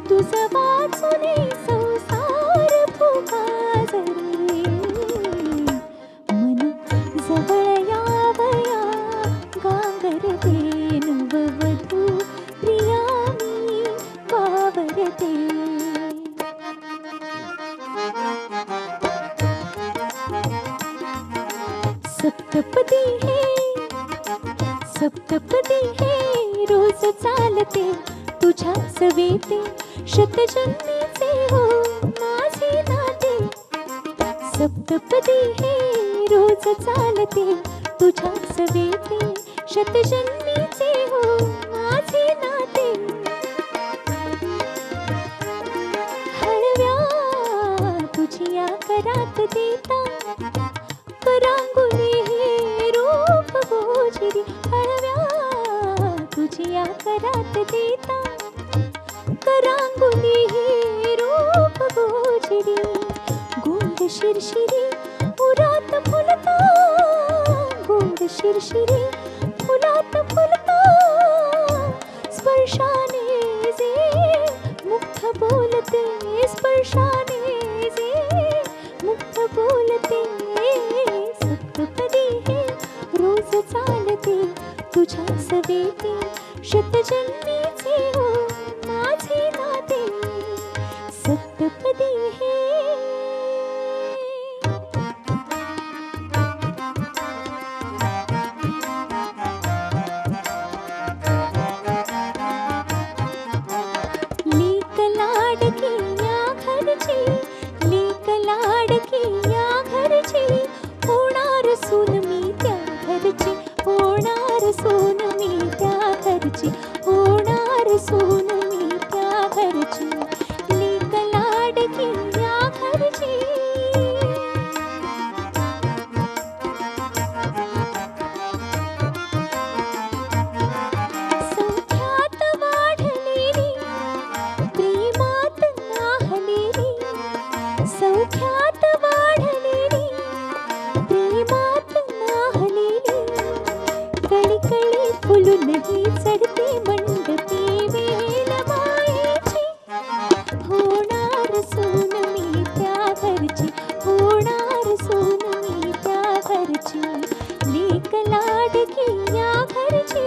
तुझं वाचुने संसार फुका जरी, मन जवळ यावया गांगरते, नववधू प्रिया मी बावरते. सप्तपदी हे रोज चालते तुझ्या सवेते, शतजन्मीचे हो माझे नाते. सप्तपदी हे रोज चालते तुझ्या सवेते, शतजन्मीचे हो माझे नाते. हळव्या तुझी करात देता, करांगुली हे रूप गोजिरी, हळव्या तुझी करात देता, करांगुली हे रूप गोजिरी. गोंड शिरशिरी उरात फुलता, गोंड शिरशिरी फुलात फुलता, स्पर्शाने जे मुग्ध बोलते, स्पर्शाने जे मुग्ध बोलते. सप्तपदी हे रोज चालते तुझ्या सवेते, शतजन्मीचे हो माझे नाते. सप्तपदी हे लेक लाडकी या घरची, लेक लाडकी या घरची, होणार सून मी त्या घरची, होणार सून मी त्या घरची, होणार सून मी त्या घरची, लेक लाडकी या घरची. सौख्यात वाढलेली प्रेमात नाहलेली, सौख्यात वाढलेली प्रेमात नाहलेली, कळीकळी फुलूनही चढते मंडपी वेल मायेची, होणार सून मी त्या घरची, होणार सून मी त्या घरची, लेक लाडकी या घरची,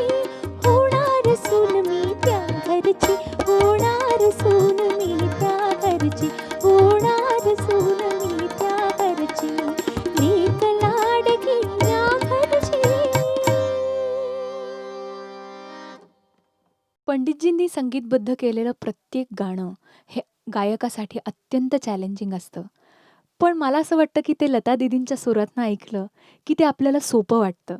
होणार सून मी त्या घरची, होणार सून मी त्या घरची, होणार सून मी त्या घरची, लेक लाडकी या घरची. पंडितजींनी संगीतबद्ध केलेलं प्रत्येक गाणं हे गायकासाठी अत्यंत चॅलेंजिंग असतं. पण मला असं वाटतं, की ते लता दीदींच्या सुरातनं ऐकलं, की ते आपल्याला सोपं वाटतं.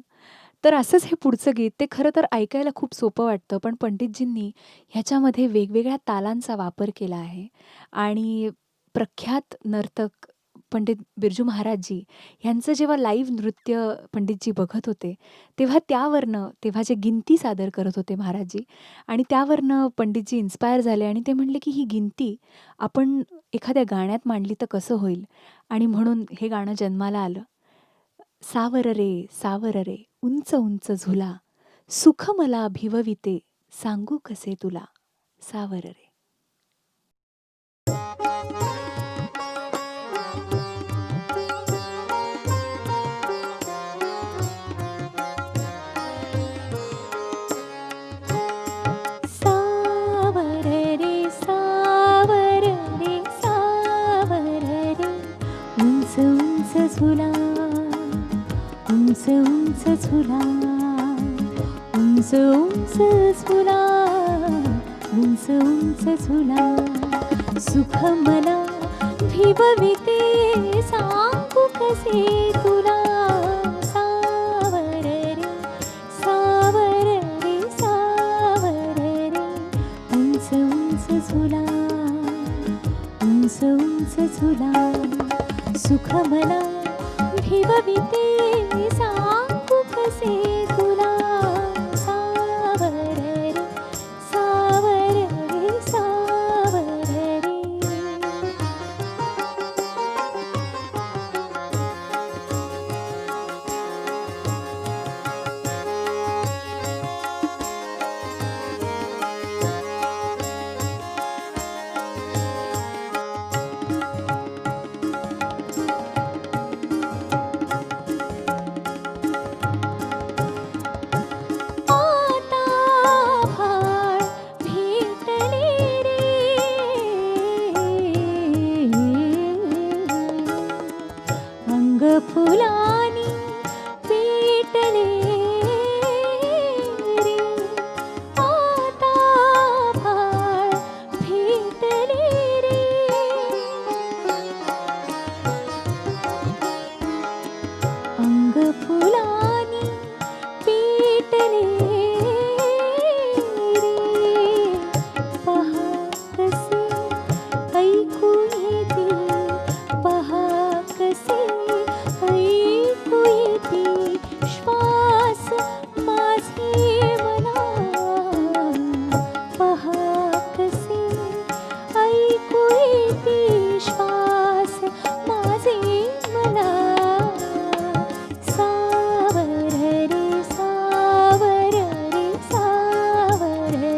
तर असंच हे पुढचं गीत ते खरं तर ऐकायला खूप सोपं वाटतं, पण पंडितजींनी ह्याच्यामध्ये वेगवेगळ्या तालांचा वापर केला आहे आणि प्रख्यात नर्तक पंडित बिरजू महाराजजी ह्यांचं जेव्हा लाईव्ह नृत्य पंडितजी बघत होते, तेव्हा तेव्हा जे गिनती सादर करत होते महाराजजी आणि त्यावरनं पंडितजी इन्स्पायर झाले आणि ते म्हणले, की ही गिनती आपण एखाद्या गाण्यात मांडली तर कसं होईल? आणि म्हणून हे गाणं जन्माला आलं. सावर रे, उंच उंच झुला, सुख मला भिवविते, सांगू कसे तुला. सावर रे. सावर रे, सावर रे, सावर रे, उंच उंच झुला, उंच उंच झुला, उंच उंच झुला, उंच उंच झुला, सुख मला भिवविते, सांगू कसे तुला. सावर रे, सावर रे, सावर रे, उंच उंच झुला, उंच उंच झुला, सुख मला भिवविते, सांगू कसे तुला. सावर रे, सावर रे, सावर रे. आता भाळ भेटले रे, अंग फुलानी पेटले रे. आता भाळ भेटले रे, अंग फुलानी पेटले रे. पहा कसे ऐकू येते, पहा कसे ऐकू येते, श्वास माझे मना. पहा कसे ऐकू येते, श्वास माझे मना. सावर रे, सावर रे, सावर रे,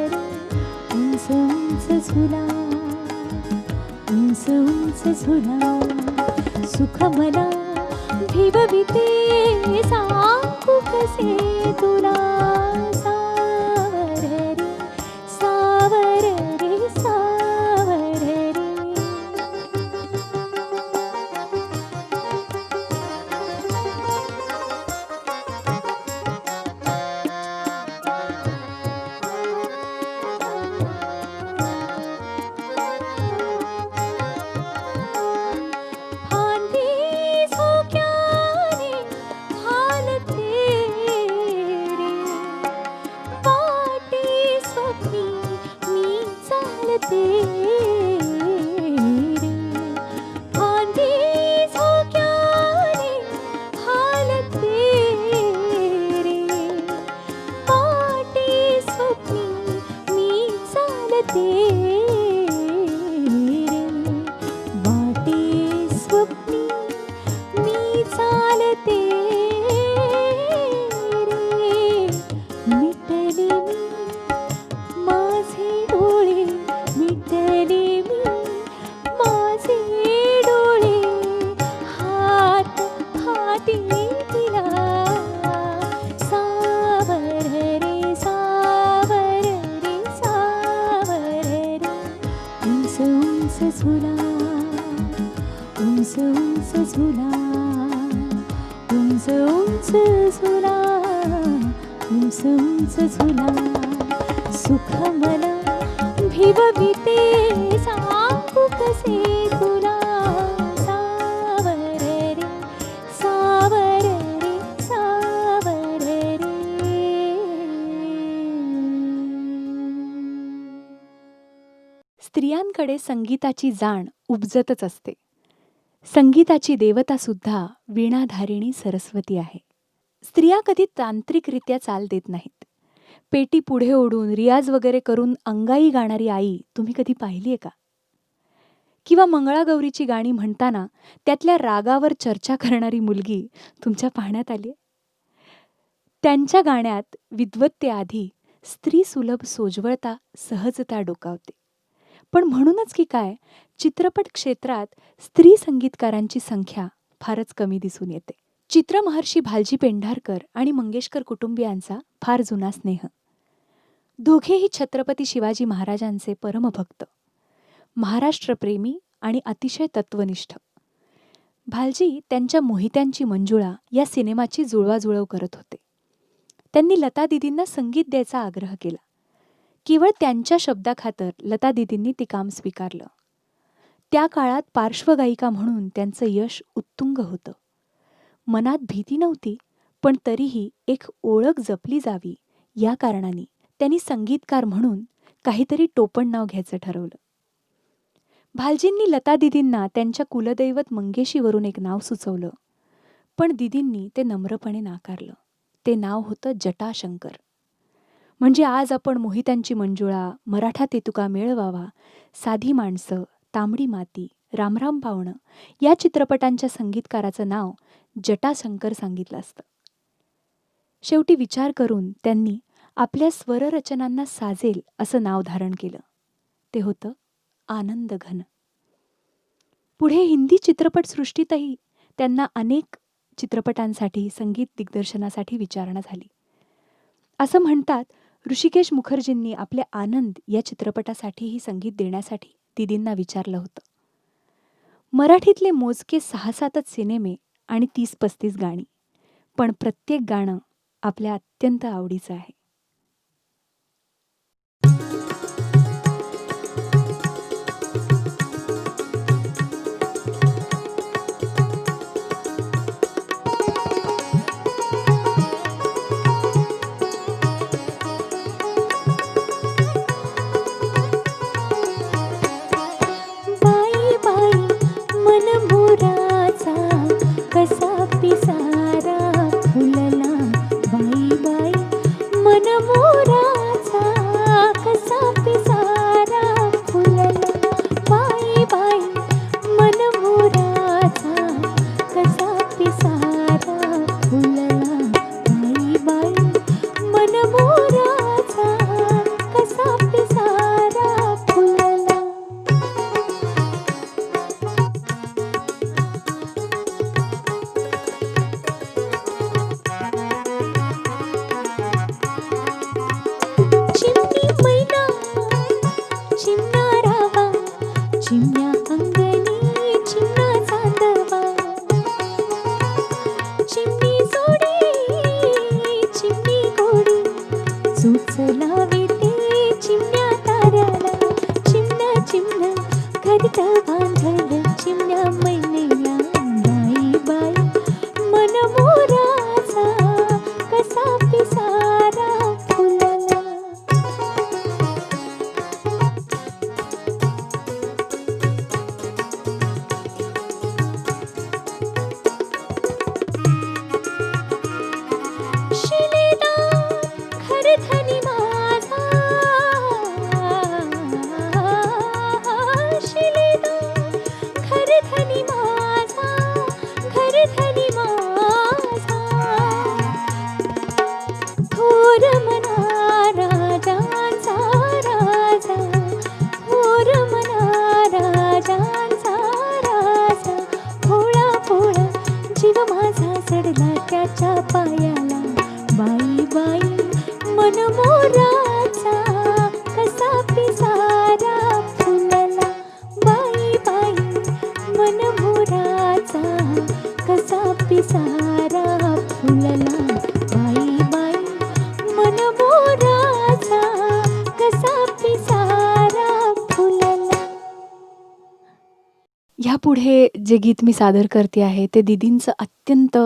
उंच उंच झुला, उंच उंच झुला, सुख मला भिवविते, सांगू कसे तुला. सावर रे, सावर रे, सावर रे. फांदी झोक्याने हालते रे, वाटे स्वप्नी मी चालते रे. फांदी झोक्याने हालते रे, वाटे स्वप्नी मी चालते रे. वाटे स्वप्नी मी चालते रे. मिटले मी माझे डोळे, मिटले मी माझे डोळे, हात हाती दिला. सावर रे, सावर रे, सावर रे, उंच उंच झुला, उंच उंच झुला, उंच उंच झुला, उंच उंच झुला, सुख मला भिवविते, सांगू कसे तुला. सावर रे, सावर रे, सावर रे. स्त्रियांकडे संगीताची जाण उपजतच असते. संगीताची देवतासुद्धा वीणाधारिणी सरस्वती आहे. स्त्रिया कधी तांत्रिकरित्या चाल देत नाहीत. पेटी पुढे ओढून रियाज वगैरे करून अंगाई गाणारी आई तुम्ही कधी पाहिली आहे का? किंवा मंगळागौरीची गाणी म्हणताना त्यातल्या रागावर चर्चा करणारी मुलगी तुमच्या पाहण्यात आली आहे? त्यांच्या गाण्यात विद्वत्तेआधी स्त्रीसुलभ सोज्वळता, सहजता डोकावते. पण म्हणूनच की काय, चित्रपट क्षेत्रात स्त्री संगीतकारांची संख्या फारच कमी दिसून येते. चित्रमहर्षी भालजी पेंढारकर आणि मंगेशकर कुटुंबियांचा फार जुना स्नेह. दोघेही छत्रपती शिवाजी महाराजांचे परमभक्त, महाराष्ट्रप्रेमी आणि अतिशय तत्वनिष्ठ. भालजी त्यांच्या मोहित्यांची मंजुळा या सिनेमाची जुळवाजुळव करत होते. त्यांनी लता दीदींना संगीत द्यायचा आग्रह केला. केवळ त्यांच्या शब्दाखातर लता दीदींनी ते काम स्वीकारलं. त्या काळात पार्श्वगायिका म्हणून त्यांचं यश उत्तुंग होतं. मनात भीती नव्हती, पण तरीही एक ओळख जपली जावी या कारणाने त्यांनी संगीतकार म्हणून काहीतरी टोपण नाव घ्यायचं ठरवलं. भालजींनी लता दीदींना त्यांच्या कुलदैवत मंगेशीवरून एक नाव सुचवलं, पण दीदींनी ते नम्रपणे नाकारलं. ते नाव होतं जटाशंकर. म्हणजे आज आपण मोहित्यांची मंजुळा, मराठा ते तुका मेळ व्हावा, साधी माणसं, तांबडी माती, रामराम पावणं या चित्रपटांच्या संगीतकाराचं नाव जटाशंकर सांगितलं असतं. शेवटी विचार करून त्यांनी आपल्या स्वररचनांना साजेल असं नाव धारण केलं. ते होतं आनंद घन. पुढे हिंदी चित्रपटसृष्टीतही त्यांना अनेक चित्रपटांसाठी संगीत दिग्दर्शनासाठी विचारणा झाली. असं म्हणतात, ऋषिकेश मुखर्जींनी आपल्या आनंद या चित्रपटासाठीही संगीत देण्यासाठी दीदींना विचारलं होतं. मराठीतले मोजके 6-7च सिनेमे आणि 30-35 गाणी, पण प्रत्येक गाणं आपल्या अत्यंत आवडीचं आहे. बाई बाई मन मोराचा कसा पिसारा फुलला, बाई बाई मन मोराचा कसा पिसारा फुलला, बाई बाई मन मोराचा कसा पिसारा फुलला, बाई बाई मन मोराचा कसा पिसारा फुलला. चिमणी मैना चिमणा रावा, चिमण्या अंगणी चिमणा चांदवा, चिमणी जोडी चिमणी गोडी, चोच लाविते चिमण्या ताऱ्याला, चिमण्या चिमण्या घरीत बांधलं चिमण्या मैनेला, बाई बाई मन मोराचा कसा पिसारा फुलला. शिलेदार खरधनी माझा, शिलेदार खरधनी माझा, खरधनी माझा, थोर मना राजांचा राजा, थोर मना राजांचा राजा, भोळा भोळा जीव माझा चढला त्याच्या पायाला, बाई बाई मन मोराचा कसा पिसारा फुलला, बाई बाई मन मोराचा कसा पिसारा फुलला, बाई बाई मन मोराचा कसा पिसारा फुलला. ह्यापुढे जे गीत मी सादर करते आहे ते दीदींचं अत्यंत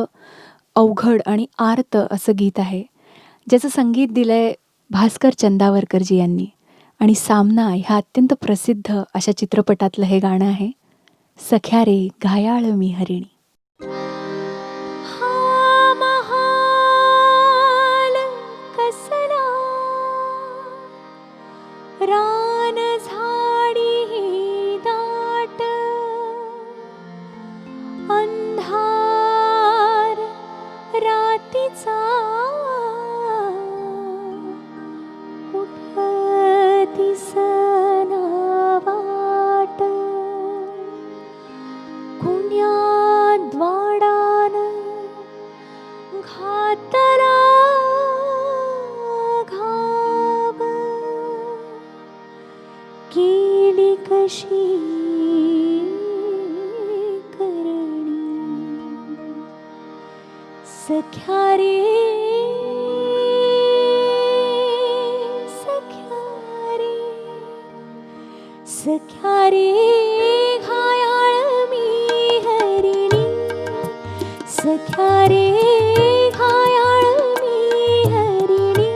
अवघड आणि आर्त असं गीत आहे, ज्याचं संगीत दिलंय भास्कर चंदावरकरजी यांनी, आणि सामना ह्या अत्यंत प्रसिद्ध अशा चित्रपटातलं हे गाणं आहे. सख्या रे घायाळ मी हरिणी. हा महाल कसला, रान झाडी दाट, अंधार रातीचा, कुठं दिसना वाट, कुण्याद्वाडान घातला घाव, केली कशी करणी. सख्या रे सख्या रे सख्या रे घायाळ मी हरिणी. सख्या रे घायाळ मी हरिणी.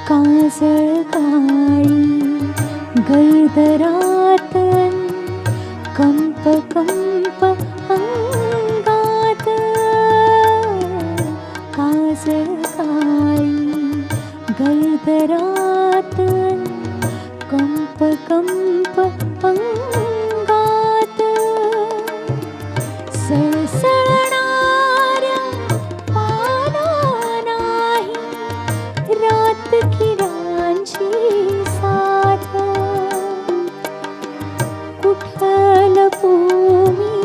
काजळ काळी गैदरात, कंप कंप अंगात. काजळ काळी गैदरात, कंप कंप अंगात. सळसळणाऱ्या पाना नाही रात किरांची साथ. कुठं लपू मी,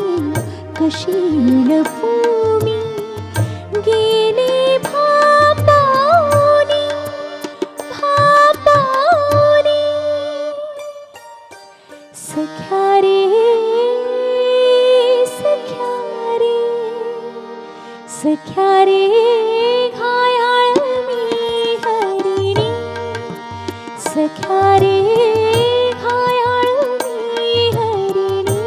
कशी लपू मी, गेले भांबावनी भांबावनी. सख्या रे सख्या रे सख्या रे घायाळ मी हरिणी. सख्या रे घायाळ मी हरिणी.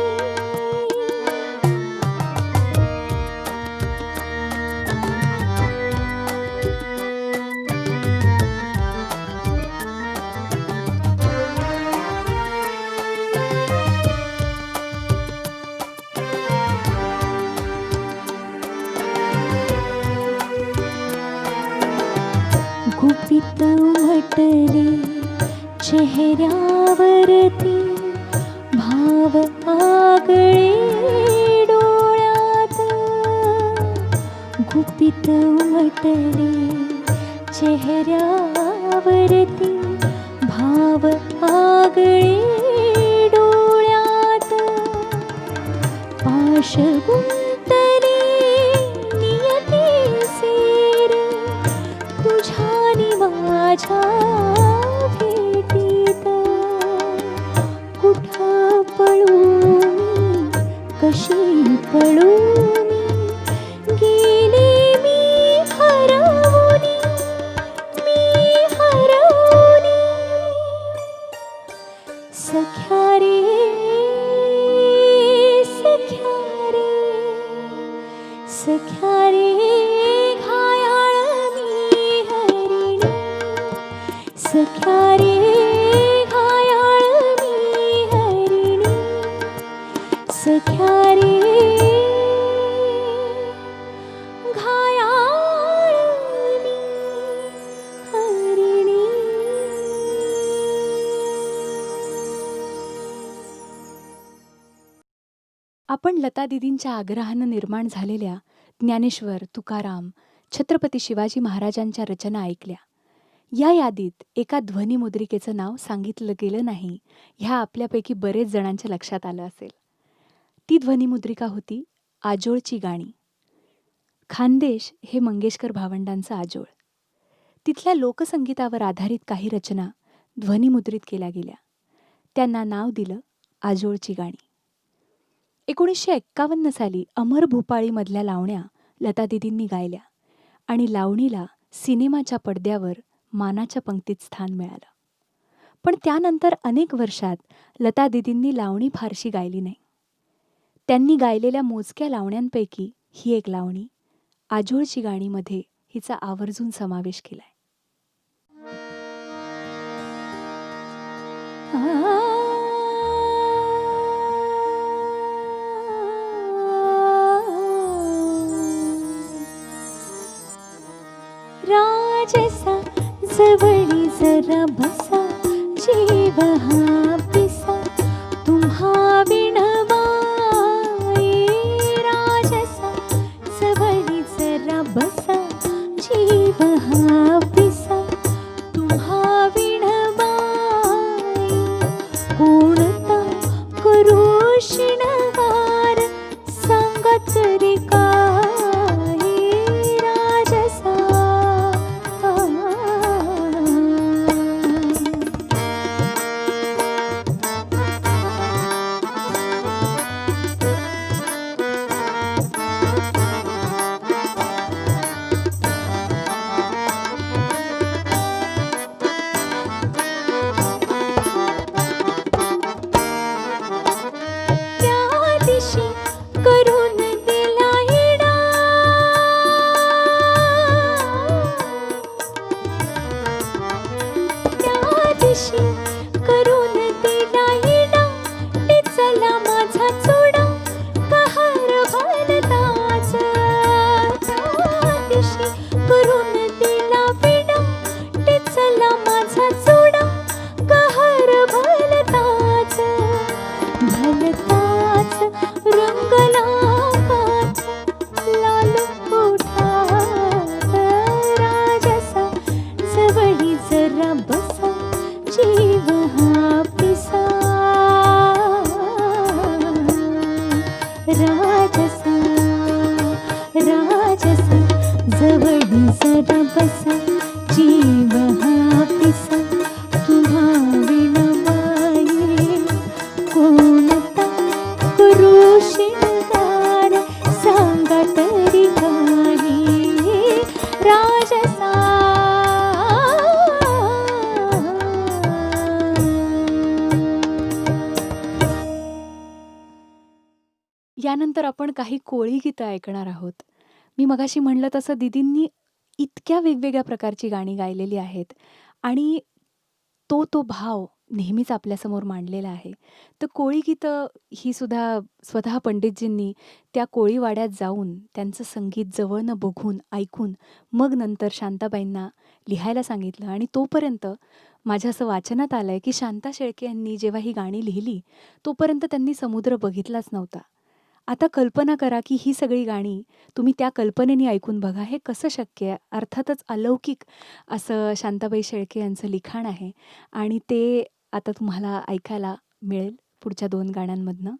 गुपित उमटले चेहऱ्यावरती, भाव आगळे डोळ्यात. गुपित उमटले चेहऱ्यावरती, भाव आगळे डोळ्यात. पाश गुंतले नियती सेर, तुझ्यानी माझ्या भेटीत. कुठं पळू मी, कशी पळू मी, गेले मी हरवूनी, मी हरवूनी. सख्या रे सख्या रे सख्या रे घायाळ मी हरिणी. सख्या रे घायाळ मी हरिणी. सख्या रे घायाळ मी हरिणी. आपण लता दीदींच्या आग्रहानं निर्माण झालेल्या ज्ञानेश्वर, तुकाराम, छत्रपती शिवाजी महाराजांच्या रचना ऐकल्या. या यादीत एका ध्वनिमुद्रिकेचं नाव सांगितलं गेलं नाही, ह्या आपल्यापैकी बरेच जणांच्या लक्षात आलं असेल. ती ध्वनिमुद्रिका होती आजोळची गाणी. खानदेश हे मंगेशकर भावंडांचं आजोळ. तिथल्या लोकसंगीतावर आधारित काही रचना ध्वनिमुद्रित केल्या गेल्या. त्यांना नाव दिलं आजोळची गाणी. 1951 साली अमर भूपाळीमधल्या लावण्या लतादीदींनी गायल्या आणि लावणीला सिनेमाच्या पडद्यावर मानाच्या पंक्तीत स्थान मिळालं. पण त्यानंतर अनेक वर्षात लता दीदींनी लावणी फारशी गायली नाही. त्यांनी गायलेल्या मोजक्या लावण्यांपैकी ही एक लावणी आजोळची गाणीमध्ये हिचा आवर्जून समावेश केलाय. राजसा जवळी जरा बसा, जीव हा पिसा तुम्हा विणवाई. राजसा जवळी जरा बसा, जीव हा पिसा तुम्हा विणवाई. कोणता करू शिणगार सांगा तरी काय. राजसा त्या दिशी करून दिला हिडा. त्या दिशी करून दिला हिडा, टिचला माझा चुडा कहार भलताच. त्या दिशी करून दिला विडा, टिचला माझा चुडा कहार भलताच. भलताच रंगला काच लाल ओठात. राजसा जवळी जरा बसा, जीव हा पिसा. राजसा राजसा जवळी जरा बसा, जीव हा पिसा तुम्हा विणवाई. कोणता करू शिणगार सांगा तरी काही. राजसा यानंतर आपण काही कोळी गीतं ऐकणार आहोत. मी मगाशी म्हणलं तसं दीदींनी इतक्या वेगवेगळ्या प्रकारची गाणी गायलेली आहेत आणि तो भाव नेहमीच आपल्यासमोर मांडलेला आहे. तर कोळी गीतं ही सुद्धा स्वतः पंडितजींनी त्या कोळीवाड्यात जाऊन त्यांचं संगीत जवळनं बघून, ऐकून मग नंतर शांताबाईंना लिहायला सांगितलं आणि तोपर्यंत माझ्या असं वाचनात आलंय की शांता शेळके यांनी जेव्हा ही गाणी लिहिली तोपर्यंत त्यांनी समुद्र बघितलाच नव्हता. आता कल्पना करा की ही सगळी गाणी तुम्ही त्या कल्पनेने ऐकून बघा. हे कसं शक्य आहे? अर्थातच अलौकिक असं शांताबाई शेळके यांचं लिखाण आहे आणि ते आता तुम्हाला ऐकायला मिळेल पुढच्या 2 गाण्यांमधनं.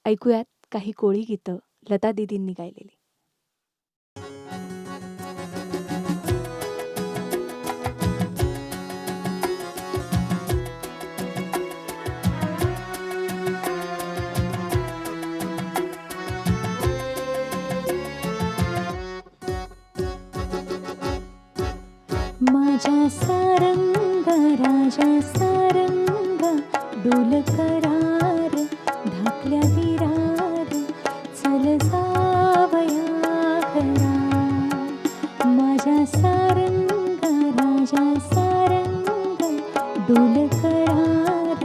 ऐकूयात काही कोळी गीतं लता दीदींनी गायलेली. माझ्या सारंग राजा सारंग डोल करार धाकल्या विरार चल जावया घरा. माझ्या सारंग राजा सारंग डोल करार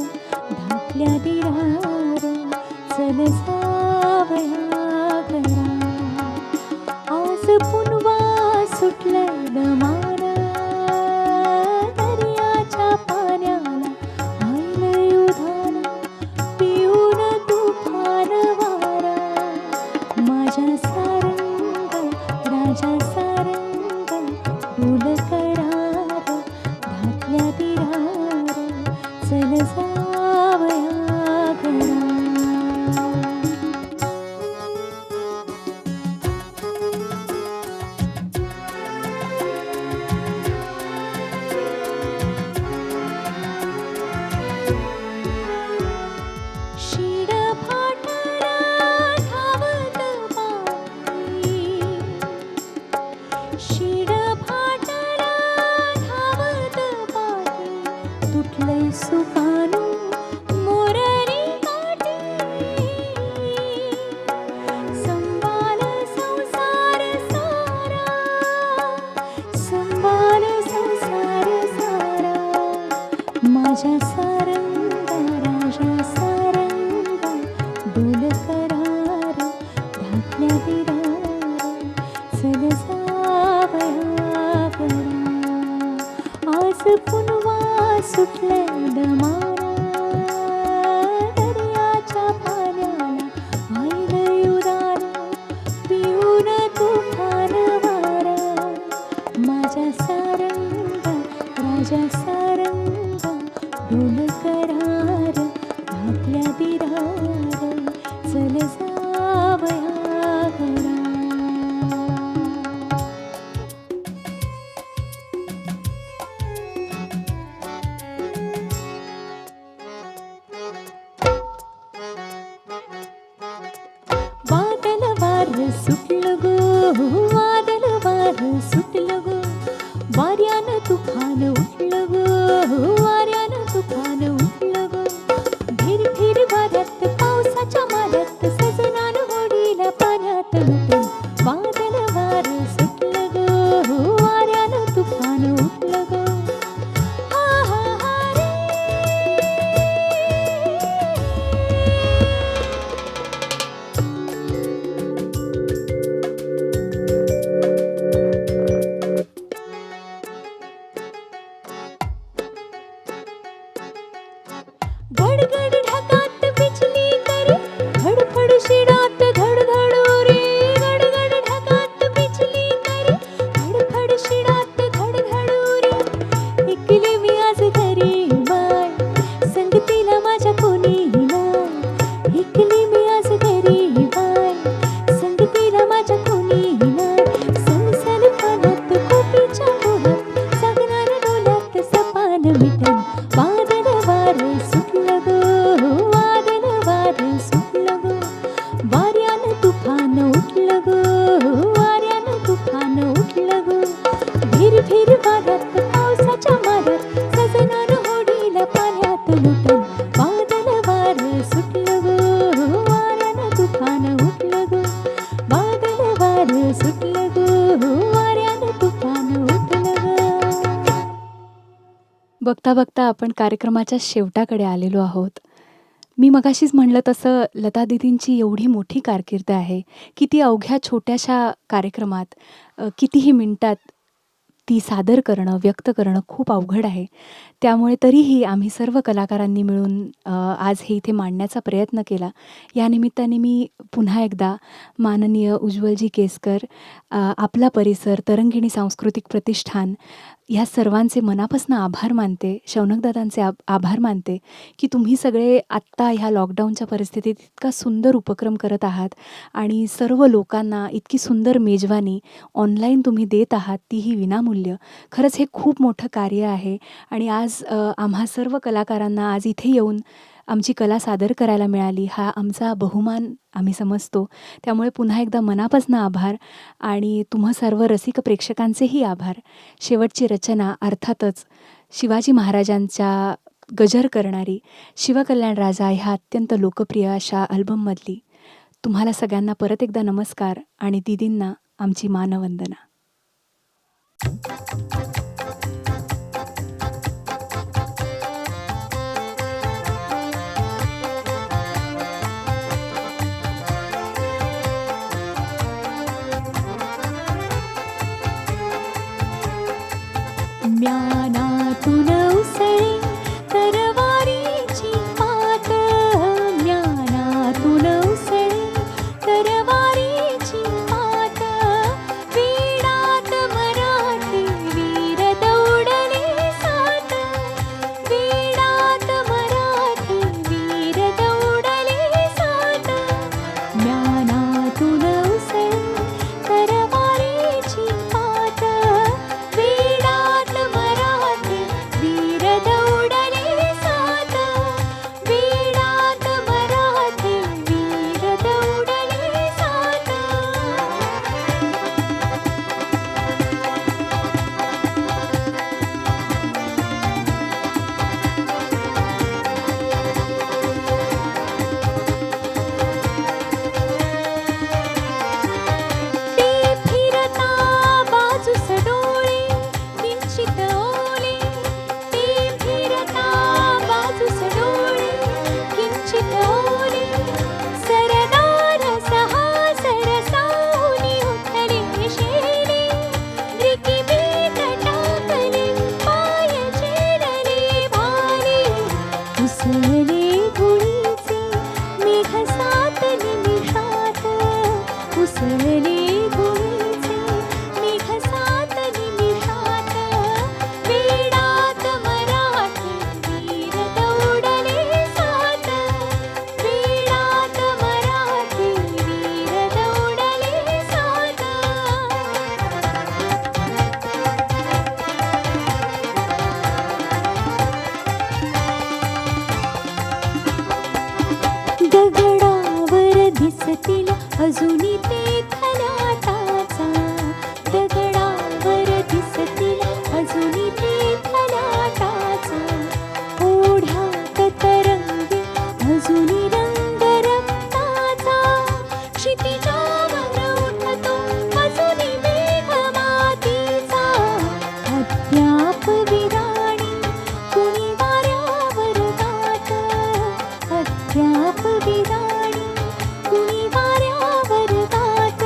धाकल्या विरार चल जावया घरा. आज पुनवा सुटलंय दमार, दर्याच्या पाण्याला आईलंय उधाण, पिऊन तुफान वारा. माझ्या सारंग राजा सारंग डोल करार धाकल्या विरार चल जावया घरा. शिड फाटला धावत पायी, शिड फाटला धावत पायी, तुटलं सुटलंय दमारा दर्याच्या पाण्याला आईलंय उदार पिऊन तुफान वारा माझ्या सारंगा राजा सारंगा डोल करार आपल्या दिरार चल जावया घरा. वादल वार सुटलं गो वादल वार सुटलं गो वाऱ्यानं तुफान उठलं गो वाऱ्यानं तुफान उठलं गो फिर फिर वाऱ्यात पावसाच्या माऱ्यात सजनानं होडीला पाण्यात लुटून वादल वार सुटलं गो वाऱ्यानं तुफान उठलं गो हा हा हा रे. गडगड ढगात बिजली करे धडफड शिडात धडधड रे गडगड ढगात बिजली करे धडफड शिडात धडधड रे ऐकले मी आज घरी बाय संगतीला माझ्या कोणी नाही ऐकले मी आज घरी बाय संगतीला माझ्या कोणी नाही सनसन पाण्यात कोपीच्या मोहात सागणार डोल्यात सपान मिटन वादळ वार सुटलं गो वादळ वार सुटलं गो वाऱ्यानं तुफान उठलं गो वाऱ्यानं तुफान उठलं गो फिर फिर वाऱ्यात पावसाच्या माऱ्यात सजनानं होडीला पाण्यात लुटून वादळ वार सुटलं गो वाऱ्यानं तुफान उठलं गो वादळ वार सुटलं गो वाऱ्यानं तुफान उठलं गो. बघता बघता आपण कार्यक्रमाच्या शेवटाकडे आलेलो आहोत. मी मगाशीच म्हणलं तसं लता दीदींची एवढी मोठी कारकीर्द आहे की ती अवघ्या छोट्याशा कार्यक्रमात कितीही मिनिटात ती सादर करणं, व्यक्त करणं खूप अवघड आहे. त्यामुळे तरीही आम्ही सर्व कलाकारांनी मिळून आज हे इथे मांडण्याचा प्रयत्न केला. या निमित्ताने मी पुन्हा एकदा माननीय उज्ज्वलजी केसकर, आपला परिसर, तरंगिणी सांस्कृतिक प्रतिष्ठान ह्या सर्वांचे मनापासून आभार मानते. शौनकदादांचे आभार मानते की तुम्ही सगळे आत्ता ह्या लॉकडाऊनच्या परिस्थितीत इतका सुंदर उपक्रम करत आहात आणि सर्व लोकांना इतकी सुंदर मेजवानी ऑनलाईन तुम्ही देत आहात, तीही विनामूल्य. खरंच हे खूप मोठं कार्य आहे आणि आज आम्हा सर्व कलाकारांना आज इथे येऊन आमची कला सादर करायला मिळाली, हा आमचा बहुमान आम्ही समजतो. त्यामुळे पुन्हा एकदा मनापासून आभार आणि तुम्हा सर्व रसिक प्रेक्षकांचेही आभार. शेवटची रचना अर्थातच शिवाजी महाराजांच्या गजर करणारी शिवकल्याण राजा ह्या अत्यंत लोकप्रिय अशा अल्बममधली. तुम्हाला सगळ्यांना परत एकदा नमस्कार आणि दीदींना आमची मानवंदना. ज्ञानातून उसळी तरवारीची पात ज्ञानातून उसळी तरवारीची पात वीणात मराठी दिसतील अजूनी ते खलाटाचा, दगडावर दिसतील अजूनी ते खलाटाचा, ओढ्यात तरंगे अजूनी रंग रक्ताचा, क्षितिजावर उठतो अजूनी मेघ मातीचा, अद्याप विराणी कुणी वाऱ्यावर गात, अद्याप विराणी कुणी वाऱ्यावर गात,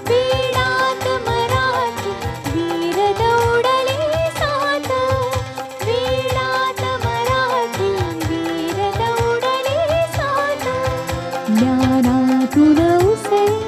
वीणात मराठी वीर दौडले सात, वीणात मराठी वीर दौडले सात, ज्ञानातून उसळी